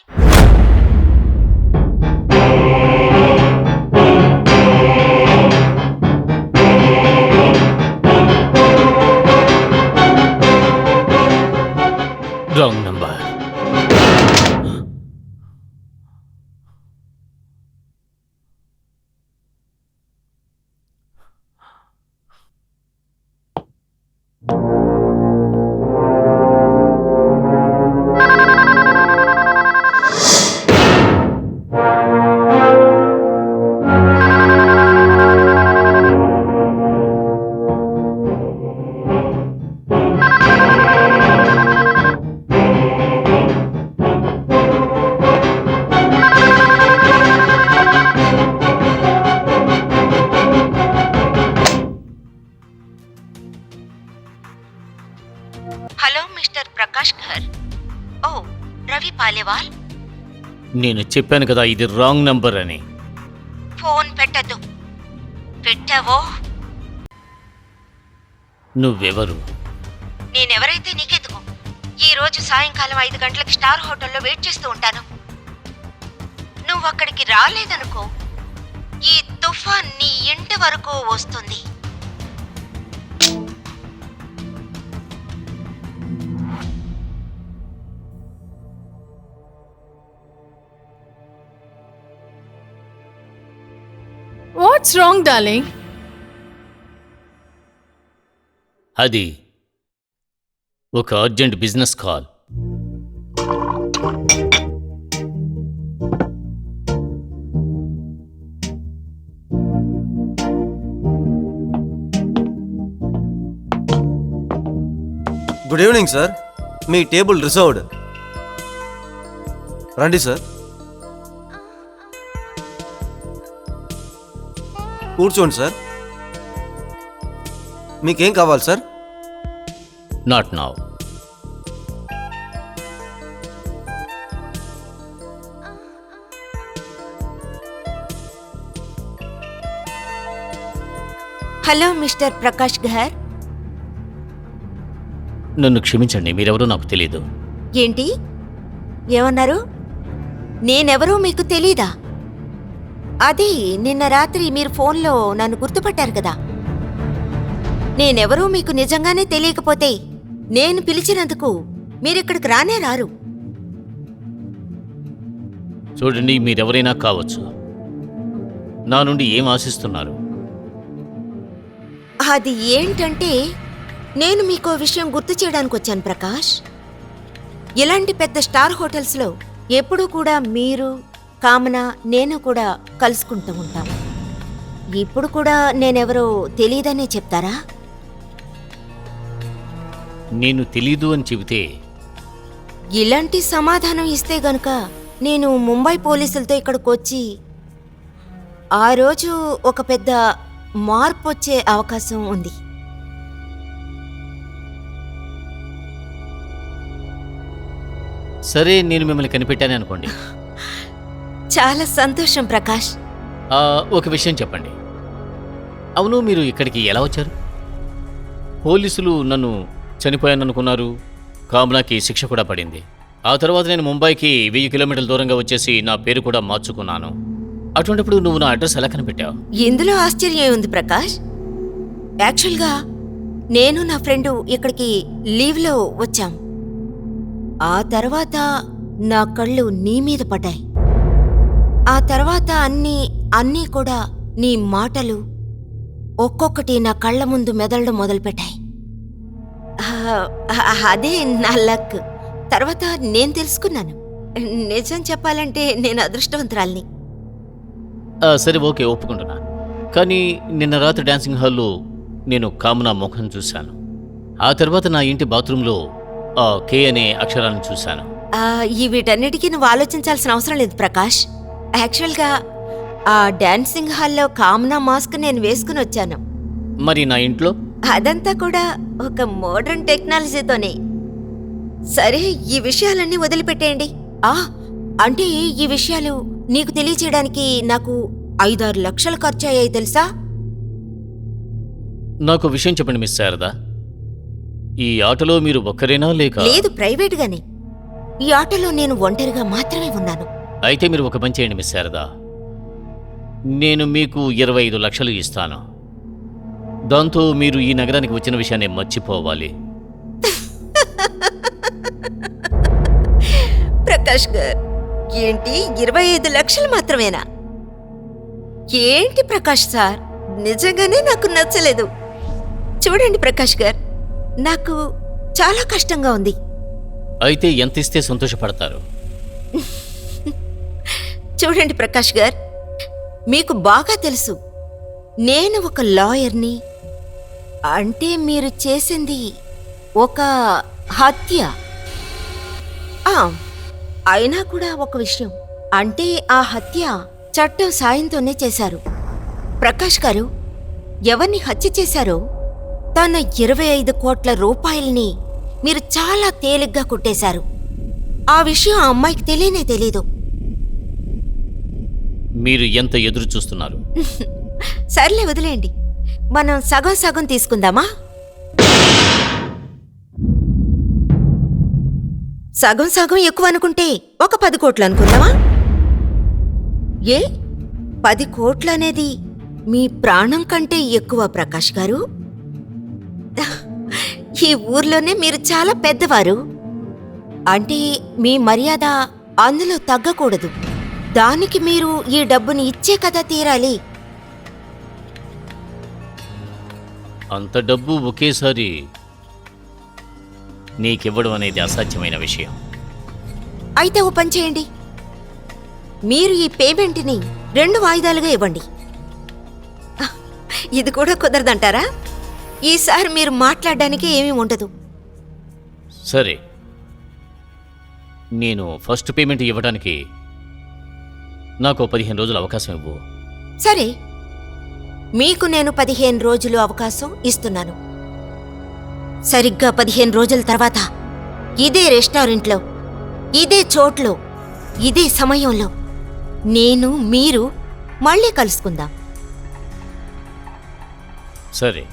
Wrong number. Hello mister Prakash Ghar. Oh Ravi Paliwal. నేను చెప్పాను కదా ఇది రాంగ్ నంబర్ అని. ఫోన్ పెట్టద్దు. పెట్టావో నువ్వెవరు? నేనెవరైతే నీకెందుకు? ఈ రోజు సాయంకాలం 5 గంటలకు స్టార్ హోటల్లో వెయిట్ చేస్తూ ఉంటాను. నువ్వు అక్కడికి రాలేదనుకో, ఈ తుఫాన్ నీ ఇంటి వరకు వస్తుంది. What's wrong darling? అది ఒక urgent business call. Good evening sir. మీ టేబుల్ రిజర్వ్డ్. రండి సార్, కూర్చోండి సార్. మీకేం కావాలి sir? Not now. Hello mister Prakash Ghar. నన్ను క్షమించండి, మీరెవరో నాకు తెలియదు. ఏంటి ఏమన్నారు? నేనెవరో మీకు తెలీదా? అది నిన్న రాత్రి మీరు ఫోన్లో నన్ను గుర్తుపట్టారు కదా. నేనెవరో మీకు నిజంగానే తెలియకపోతే నేను పిలిచినందుకు మీరిక్కడికి రానే రారు. చూడండి, మీరెవరైనా కావచ్చు. నా నుండి ఏం ఆశిస్తున్నారు? అది ఏంటంటే, నేను మీకో విషయం గుర్తు చేయడానికి వచ్చాను ప్రకాష్. ఇలాంటి పెద్ద స్టార్ హోటల్స్లో ఎప్పుడూ కూడా మీరు కామన నేను కూడా కలుసుకుంటూ ఉంటాం. ఇప్పుడు కూడా నేనెవరో తెలియదనే చెప్తారా? నేను తెలీదు అని చెబితే ఇలాంటి సమాధానం ఇస్తే గనుక నేను ముంబై పోలీసులతో ఇక్కడికి వచ్చి ఆ రోజు ఒక పెద్ద మార్పు వచ్చే అవకాశం ఉంది. సరే, నేను మిమ్మల్ని కనిపెట్టానే అనుకోండి. చాలా సంతోషం ప్రకాష్. ఒక విషయం చెప్పండి. అవును, మీరు ఇక్కడికి ఎలా వచ్చారు? పోలీసులు నన్ను చనిపోయాననుకున్నారు. కామ్నాకి శిక్ష కూడా పడింది. ఆ తర్వాత నేను ముంబైకి 1000 కిలోమీటర్ల దూరంగా వచ్చేసి నా పేరు కూడా మార్చుకున్నాను. అటువంటిప్పుడు నువ్వు నా అడ్రస్ ఎలా కనిపెట్టావు? ఇందులో ఆశ్చర్యం ఉంది ప్రకాష్. యాక్చువల్గా నేను నా ఫ్రెండు ఇక్కడికి లీవ్లో వచ్చాం. ఆ తర్వాత నా కళ్ళు నీ మీద పడ్డాయి. ఆ తర్వాత అన్నీ కూడా నీ మాటలు ఒక్కొక్కటి నా కళ్ళ ముందు మెదలడం మొదలుపెట్టాయి. అదే నా లక్. తర్వాత నేను తెలుసుకున్నాను. నిజం చెప్పాలంటే నేను అదృష్టవంతురాల్ని. సరే, ఓకే, ఒప్పుకుంటున్నా. కానీ నిన్న రాత్రి డాన్సింగ్ హాల్లో నేను కామనా ముఖం చూశాను. ఆ తర్వాత నా ఇంటి బాత్రూంలో కే అనే అక్షరాలను చూశాను. ఈ వీటన్నిటికీ నువ్వు ఆలోచించాల్సిన అవసరం లేదు ప్రకాష్. యాక్చువల్గా ఆ డాన్సింగ్ హాల్లో కామనా మాస్క్ నేను వేసుకుని వచ్చాను. మరి నా ఇంట్లో? అదంతా కూడా ఒక మోడర్న్ టెక్నాలజీతోనే. సరే, ఈ విషయాలన్నీ వదిలిపెట్టేయండి. అంటే ఈ విషయాలు నీకు తెలియచేయడానికి నాకు 5-6 లక్షలు ఖర్చు అయ్యాయి తెలుసా? నాకు విషయం చెప్పండి మిస్ శారదా. ఈ ఆటలో మీరు ఒక్కరేనా లేక? లేదు, ప్రైవేట్గానే. ఈ ఆటలో నేను ఒంటరిగా మాత్రమే ఉన్నాను. అయితే మీరు ఒక పని చేయండి మిస్ శారదా. నేను మీకు 25 లక్షలు ఇస్తాను. దాంతో మీరు ఈ నగరానికి వచ్చిన విషయాన్ని మర్చిపోవాలి. ప్రకాష్ గారు, ఏంటి 25 లక్షలు మాత్రమేనా? ఏంటి ప్రకాష్ సార్, నిజంగానే నాకు నచ్చలేదు. చూడండి ప్రకాష్ గారు, నాకు చాలా కష్టంగా ఉంది. అయితే ఎంత ఇస్తే సంతోషపడతారు? చూడండి ప్రకాష్ గారు, మీకు బాగా తెలుసు నేను ఒక లాయర్ని. అంటే మీరు చేసింది ఒక హత్య. అయినా కూడా ఒక విషయం, అంటే ఆ హత్య చట్టం సాయంతోనే చేశారు. ప్రకాష్ గారు, ఎవరిని హత్య చేశారో తన 25 కోట్ల రూపాయల్ని మీరు చాలా తేలిగ్గా కొట్టేశారు. ఆ విషయం ఆ అమ్మాయికి తెలియనే తెలీదు. మీరు ఎంత ఎదురు చూస్తున్నారు? సర్లే, వదిలేయండి. మనం సగం సగం తీసుకుందామా? సగం సగం ఎక్కువ అనుకుంటే ఒక 10 కోట్లు అనుకుందామా? 10 కోట్లు అనేది మీ ప్రాణం కంటే ఎక్కువ ప్రకాష్ గారు. ఈ ఊర్లోనే మీరు చాలా పెద్దవారు. అంటే మీ మర్యాద అందులో తగ్గకూడదు. దానికి మీరు ఈ డబ్బుని ఇచ్చే కదా తీరాలి. అంత డబ్బు ఒకేసారి నీకివ్వడం అనేది అసాధ్యమైన విషయం. అయితే ఓ పని చేయండి, మీరు ఈ పేమెంట్ని 2 వాయిదాలుగా ఇవ్వండి. ఇది కూడా కుదరదంటారా? ఈసారి మీరు మాట్లాడడానికి ఏమీ ఉండదు. సరే, నేను ఫస్ట్ పేమెంట్ ఇవ్వడానికి నాకు 15 రోజులు అవకాశం ఇవ్వు. సరే, మీకు నేను 15 రోజులు అవకాశం ఇస్తున్నాను. సరిగ్గా 15 రోజుల తర్వాత ఇదే రెస్టారెంట్లో, ఇదే చోట్లో, ఇదే సమయంలో నేను మీరు మళ్ళీ కలుసుకుందాం. సరే.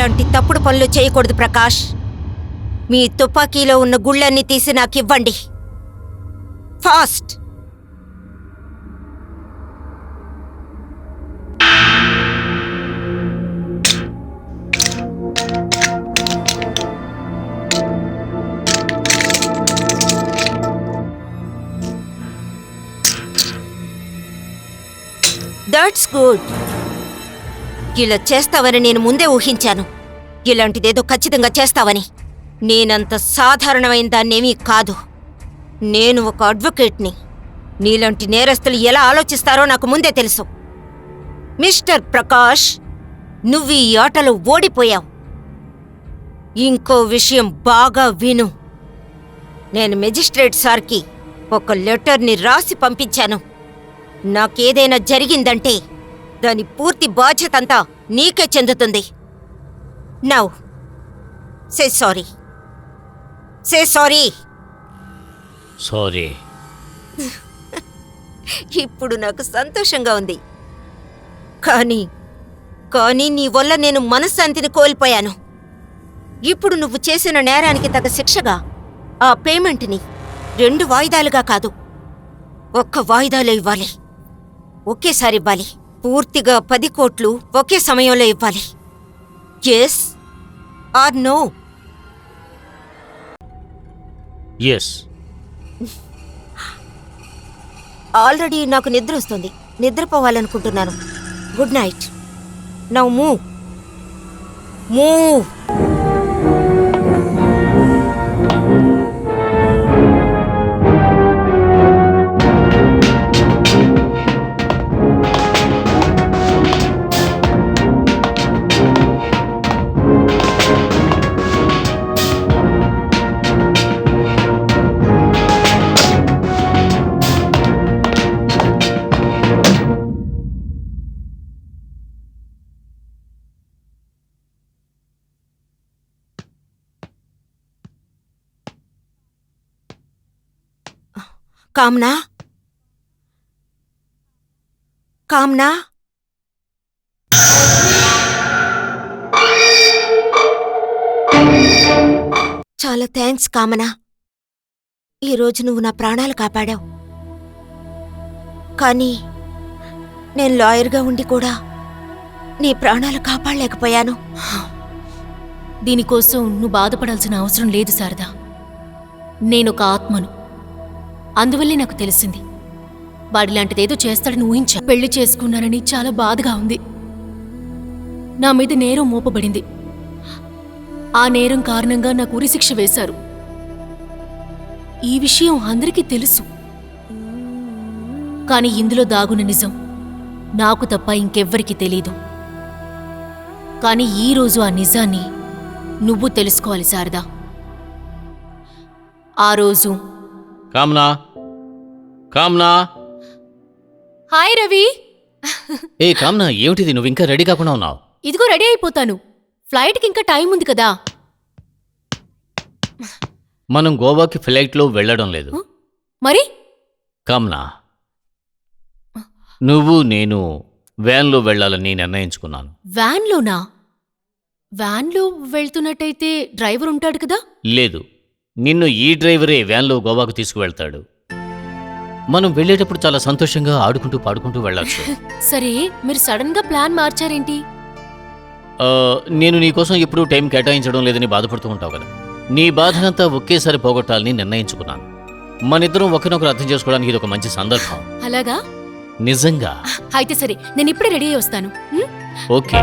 ఇలాంటి తప్పుడు పనులు చేయకూడదు ప్రకాష్. మీ తుపాకీలో ఉన్న గుళ్ళన్నీ తీసి నాకివ్వండి. ఫాస్ట్. That's good. ఇలా చేస్తావని నేను ముందే ఊహించాను. ఇలాంటిదేదో ఖచ్చితంగా చేస్తావని. నేనంత సాధారణమైన దాన్నేమీ కాదు. నేను ఒక అడ్వకేట్ని. నీలాంటి నేరస్తులు ఎలా ఆలోచిస్తారో నాకు ముందే తెలుసు. మిస్టర్ ప్రకాష్, నువ్వు ఈ ఆటలో ఓడిపోయావు. ఇంకో విషయం బాగా విను. నేను మెజిస్ట్రేట్ సార్కి ఒక లెటర్ని రాసి పంపించాను. నాకేదైనా జరిగిందంటే దాని పూర్తి బాధ్యతంతా నీకే చెందుతుంది. Now say sorry. Say sorry. Sorry. ఇప్పుడు నాకు సంతోషంగా ఉంది. కానీ నీ వల్ల నేను మనశ్శాంతిని కోల్పోయాను. ఇప్పుడు నువ్వు చేసిన నేరానికి తగ్గ శిక్షగా ఆ పేమెంట్ని 2 వాయిదాలుగా కాదు, 1 వాయిదాలో ఇవ్వాలి. ఒకేసారి ఇవ్వాలి. పూర్తిగా 10 కోట్లు ఒకే సమయంలో ఇవ్వాలి. Yes or no? Yes. Already నాకు నిద్ర వస్తుంది. నిద్రపోవాలనుకుంటున్నాను. Good night. Now move. Move. Kamna, Kamna, చాలా థ్యాంక్స్ కామనా. ఈరోజు నువ్వు నా ప్రాణాలు కాపాడావు. కానీ నేను లాయర్గా ఉండి కూడా నీ ప్రాణాలు కాపాడలేకపోయాను. దీనికోసం నువ్వు బాధపడాల్సిన అవసరం లేదు శారదా. నేనొక ఆత్మను. అందువల్లే నాకు తెలిసింది వాడిలాంటిదేదో చేస్తాడని ఊహించా. పెళ్లి చేసుకున్నానని చాలా బాధగా ఉంది. నా మీద నేరం మోపబడింది. ఆ నేరం కారణంగా నాకు ఉరిశిక్ష వేశారు. ఈ విషయం అందరికీ తెలుసు. కాని ఇందులో దాగున్న నిజం నాకు తప్ప ఇంకెవ్వరికీ తెలీదు. కాని ఈరోజు ఆ నిజాన్ని నువ్వు తెలుసుకోవాలి శారదా. ఆ రోజు కామ్నా, కామ్నా. హాయ్ రవి. ఏ కామ్నా, ఏమిటిది? నువ్వు ఇంకా రెడీ కాకుండా ఉన్నావు. ఇదిగో రెడీ అయిపోతాను. ఫ్లైట్కి ఇంకా టైం ఉంది కదా. మనం గోవాకి ఫ్లైట్లో వెళ్ళడం లేదు. మరి కామ్నా, నువ్వు నేను వ్యాన్లో వెళ్ళాలని నిర్ణయించుకున్నాను. వ్యాన్లోనా? వ్యాన్లో వెళ్తున్నట్టయితే డ్రైవర్ ఉంటాడు కదా. లేదు, నిన్ను ఈ డ్రైవరే వ్యాన్లో గోవాకు తీసుకువెళ్తాడు. మనం వెళ్ళేటప్పుడు చాలా సంతోషంగా ఆడుకుంటూ పాడుకుంటూ వెళ్ళొచ్చు. సరే, మీరు సడన్ గా ప్లాన్ మార్చారేంటి? నేను నీకోసం ఎప్పుడూ టైం కేటాయించడం లేదని బాధపడుతూ ఉంటావు కదా. నీ బాధనంతా ఒకేసారి పోగొట్టాలని నిర్ణయించుకున్నాను. మనిద్దరం ఒకరినొకరు అర్థం చేసుకోవడానికి ఇది ఒక మంచి సందర్భం. అలాగా? నిజంగా? అయితే సరే, నేను ఇప్పుడే రెడీ అయి వస్తాను. ఓకే.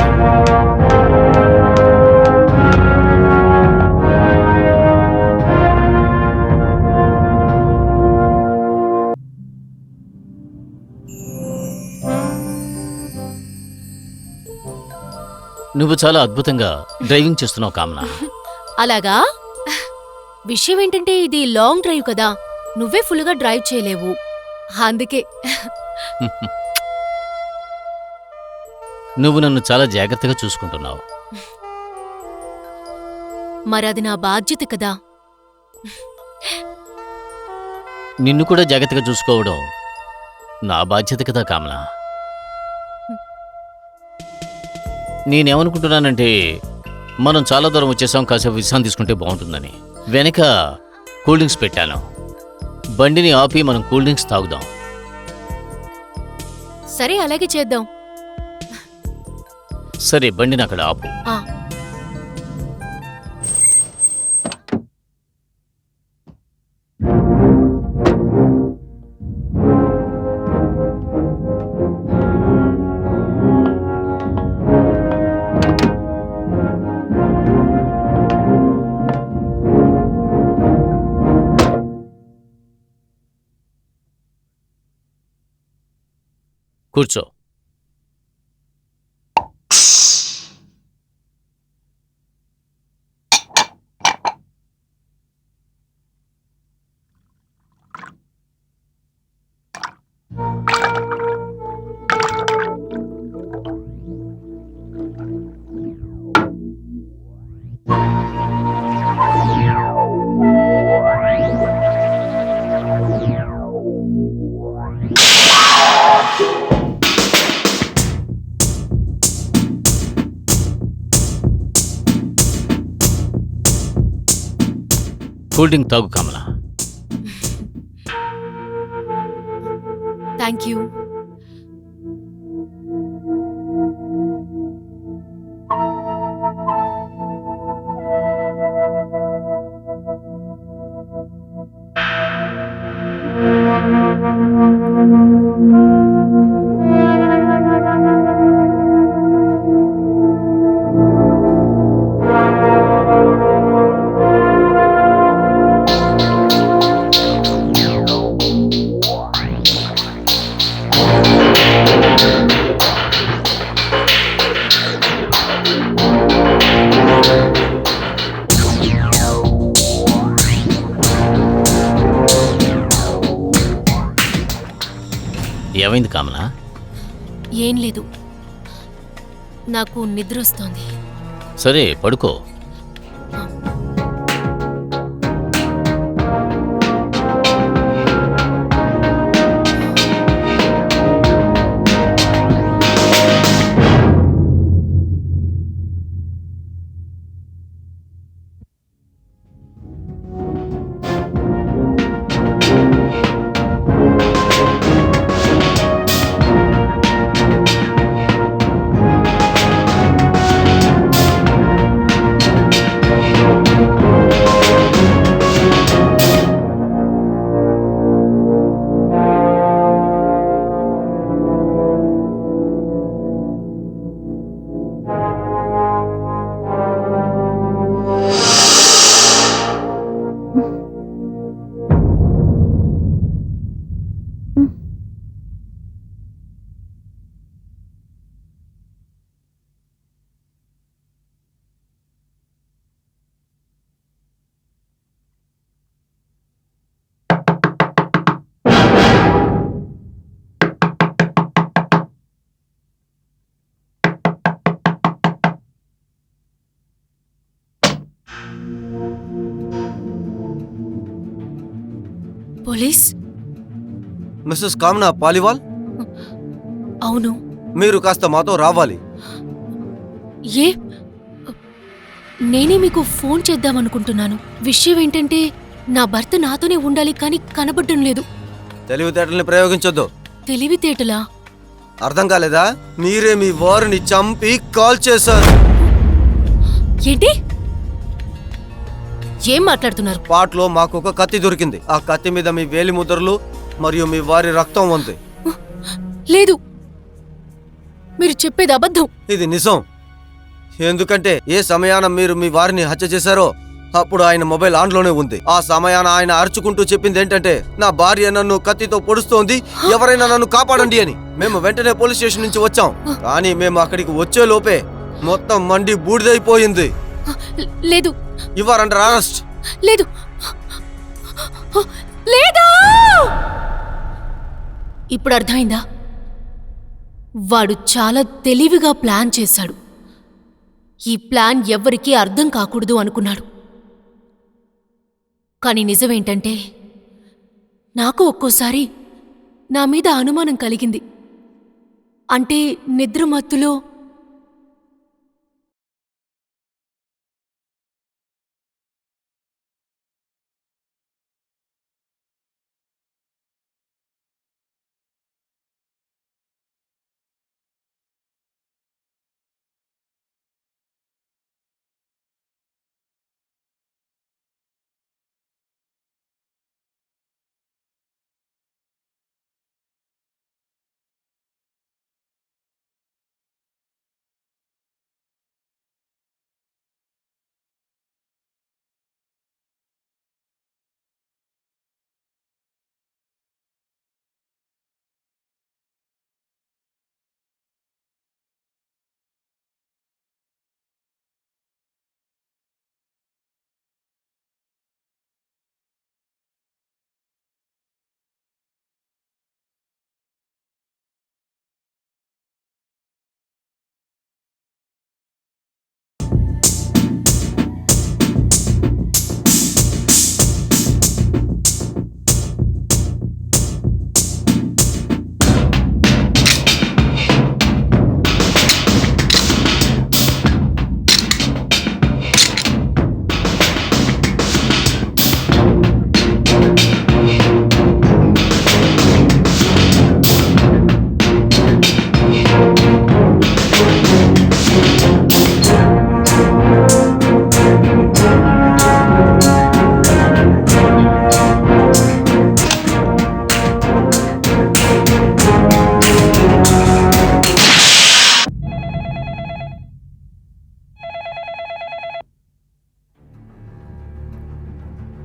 నువ్వు చాలా అద్భుతంగా డ్రైవింగ్ చేస్తున్నావు కామ్నా. అలాగా? విషయం ఏంటంటే ఇది లాంగ్ డ్రైవ్ కదా, నువ్వే ఫుల్గా డ్రైవ్ చేయలేవు. అందుకే. నువ్వు నన్ను చాలా జాగ్రత్తగా చూసుకుంటున్నావు. మరది నా బాధ్యత కదా. నిన్ను కూడా జాగ్రత్తగా చూసుకోవడం నా బాధ్యత కదా కామ్నా. నేనేమనుకుంటున్నానంటే మనం చాలా దూరం వచ్చేసాం, కాసేపు విశ్రాంతి తీసుకుంటే బాగుంటుందని వెనక కూల్ డ్రింక్స్ పెట్టాను. బండిని ఆపి మనం కూల్ డ్రింక్స్ తాగుదాం. సరే అలాగే చేద్దాం. సరే, బండిని అక్కడ ఆపు. ఆ, కూర్చో. కూల్ డ్రింక్ తాగు కమల. Thank you. ఏమైంది కమల? ఏం లేదు, నాకు నిద్ర వస్తోంది. సరే, పడుకో. పోలీస్? మిస్సెస్ కామనా పాలివాల్, అవును. మీరు కాస్త మాతో రావాలి. ఏ? నేనే మీకు ఫోన్ చేద్దామనుకుంటున్నాను. విషయం ఏంటంటే నా భర్త నాతోనే ఉండాలి, కానీ కనబడడం లేదు. తెలివితేటల్ని ప్రయోగించొద్దు. తెలివితేటలా? అర్థం కాలేదా? మీరే మీ వారిని చంపి కాల్ చేశారు. ఏంటి? ఏం మాట్లాడుతున్నారు? పాట్లో మాకు ఒక కత్తి దొరికింది. ఆ కత్తి మీద మీ వేలి ముద్రలు మరియు మీ వారి రక్తం ఉంది. లేదు, మీరు చెప్పేది అబద్ధం. ఇది నిజం. ఎందుకంటే ఏ సమయాన మీరు మీ వారిని హత్య చేశారో అప్పుడు ఆయన మొబైల్ ఆన్లోనే ఉంది. ఆ సమయాన ఆయన అరుచుకుంటూ చెప్పింది ఏంటంటే, నా భార్య నన్ను కత్తితో పొడుస్తోంది, ఎవరైనా నన్ను కాపాడండి అని. మేము వెంటనే పోలీస్ స్టేషన్ నుంచి వచ్చాం, కానీ మేము అక్కడికి వచ్చే లోపే మొత్తం మండి బూడిదైపోయింది. లేదు. You are under arrest. లేదు, లేదు. ఇప్పుడు అర్థమైందా? వాడు చాలా తెలివిగా ప్లాన్ చేశాడు. ఈ ప్లాన్ ఎవ్వరికీ అర్థం కాకూడదు అనుకున్నాడు. కానీ నిజమేంటంటే, నాకు ఒక్కోసారి నా మీద అనుమానం కలిగింది. అంటే నిద్రమత్తులో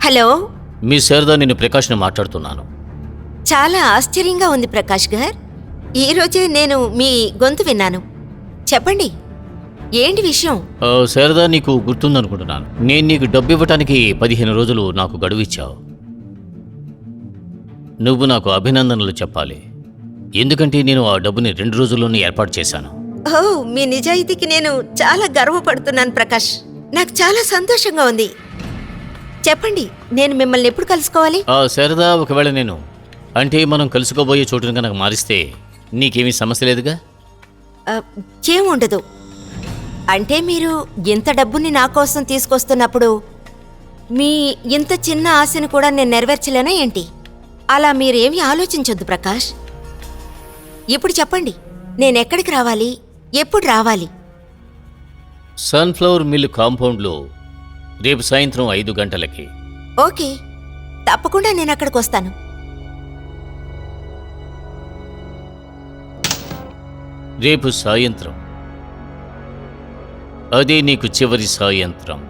హలో. మీ శారదా, నేను ప్రకాష్ని మాట్లాడుతున్నాను. చాలా ఆశ్చర్యంగా ఉంది ప్రకాష్ గారు. ఈరోజే నేను మీ గొంతు విన్నాను. చెప్పండి, ఏంటి విషయం? శారదా, నీకు గుర్తుందనుకుంటున్నాను. నేను నీకు డబ్బు ఇవ్వటానికి 15 రోజులు నాకు గడువు ఇచ్చావు. నువ్వు నాకు అభినందనలు చెప్పాలి, ఎందుకంటే నేను ఆ డబ్బుని 2 రోజుల్లోనే ఏర్పాటు చేశాను. ఓ, మీ నిజాయితీకి నేను చాలా గర్వపడుతున్నాను ప్రకాష్. నాకు చాలా సంతోషంగా ఉంది. చెప్పండి, నేను మిమ్మల్ని ఎప్పుడు కలుసుకోవాలి? శారదా, ఒకవేళ నేను అంటే మనం కలుసుకోబోయే చోటును కనుక మారిస్తే నీకేమీ సమస్య లేదుగా? ఏముండదు. అంటే మీరు ఇంత డబ్బుని నా కోసం తీసుకొస్తున్నప్పుడు మీ ఇంత చిన్న ఆశను కూడా నేను నెరవేర్చలేనా ఏంటి? అలా మీరేమీ ఆలోచించొద్దు ప్రకాష్. ఇప్పుడు చెప్పండి, నేనెక్కడికి రావాలి, ఎప్పుడు రావాలి? సన్ఫ్లవర్ మిల్ కాంపౌండ్లో రేపు సాయంత్రం 5 గంటలకి. ఓకే, తప్పకుండా నేను అక్కడికి వస్తాను. రేపు సాయంత్రం, అదే నీకు చివరి సాయంత్రం.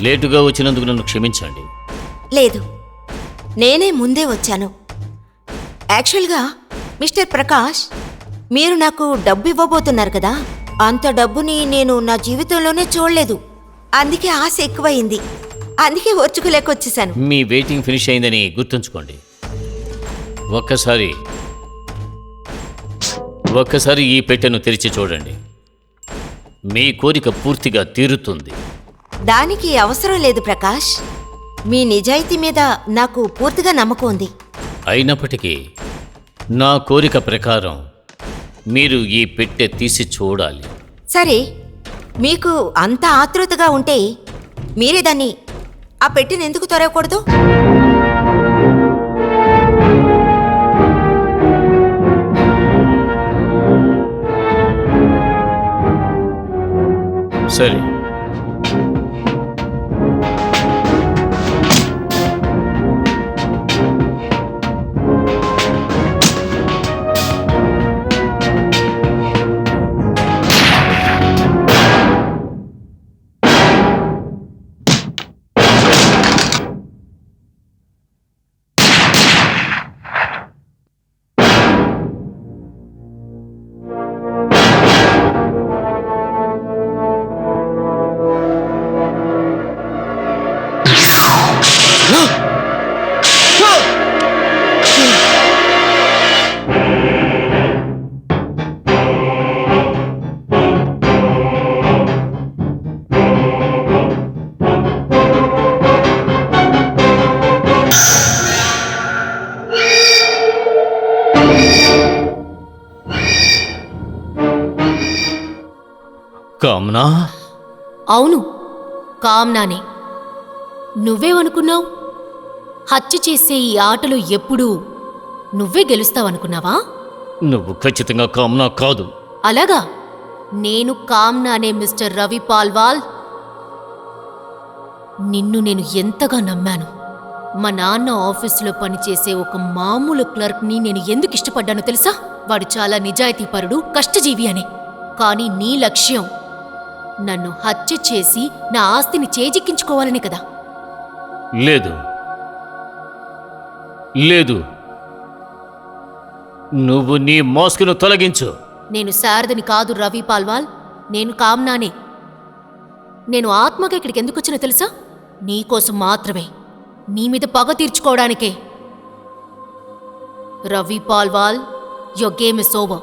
లేటుగా వచ్చినందుకు నన్ను క్షమించండి. లేదు, నేనే ముందే వచ్చాను. యాక్చువల్గా మిస్టర్ ప్రకాష్, మీరు నాకు డబ్బు ఇవ్వబోతున్నారు కదా, అంత డబ్బుని నేను నా జీవితంలోనే చూడలేదు. అందుకే ఆశ ఎక్కువైంది. అందుకే ఓర్చుకోలేకొచ్చేసాను. మీ వెయిటింగ్ ఫినిష్ అయిందని గుర్తుంచుకోండి. ఒక్కసారి ఈ పెట్టెను తెరిచి చూడండి. మీ కోరిక పూర్తిగా తీరుతుంది. దానికి అవసరం లేదు ప్రకాష్. మీ నిజాయితీ మీద నాకు పూర్తిగా నమ్మకం ఉంది. అయినప్పటికీ నా కోరిక ప్రకారం మీరు ఈ పెట్టె తీసి చూడాలి. సరే, మీకు అంత ఆతృతగా ఉంటే మీరే దాన్ని ఆ పెట్టెను ఎందుకు తొరగకూడదు? సరే, కామ్నా? అవును, కామ్నానే. నువ్వేమనుకున్నావు? హత్య చేసే ఈ ఆటలో ఎప్పుడూ నువ్వే గెలుస్తావనుకున్నావా? నువ్వు ఖచ్చితంగా కామ్నా కాదు. అలాగా? నేను కామ్నానే మిస్టర్ రవి పాల్వాల్. నిన్ను నేను ఎంతగా నమ్మాను. మా నాన్న ఆఫీసులో పనిచేసే ఒక మామూలు క్లర్క్ని నేను ఎందుకు ఇష్టపడ్డానో తెలుసా? వాడు చాలా నిజాయితీపరుడు, కష్టజీవి అని. కానీ నీ లక్ష్యం నన్ను హత్య చేసి నా ఆస్తిని చేజిక్కించుకోవాలనే కదా? లేదు, లేదు, నువ్వు నీ మాస్క్ను తొలగించు. నేను శారదని కాదు రవి పాల్వాల్, నేను కామ్నానే. నేను ఆత్మగా ఇక్కడికి ఎందుకు వచ్చినా తెలుసా? నీకోసం మాత్రమే, నీ మీద పగ తీర్చుకోవడానికే. Ravi Paliwal, your game is over.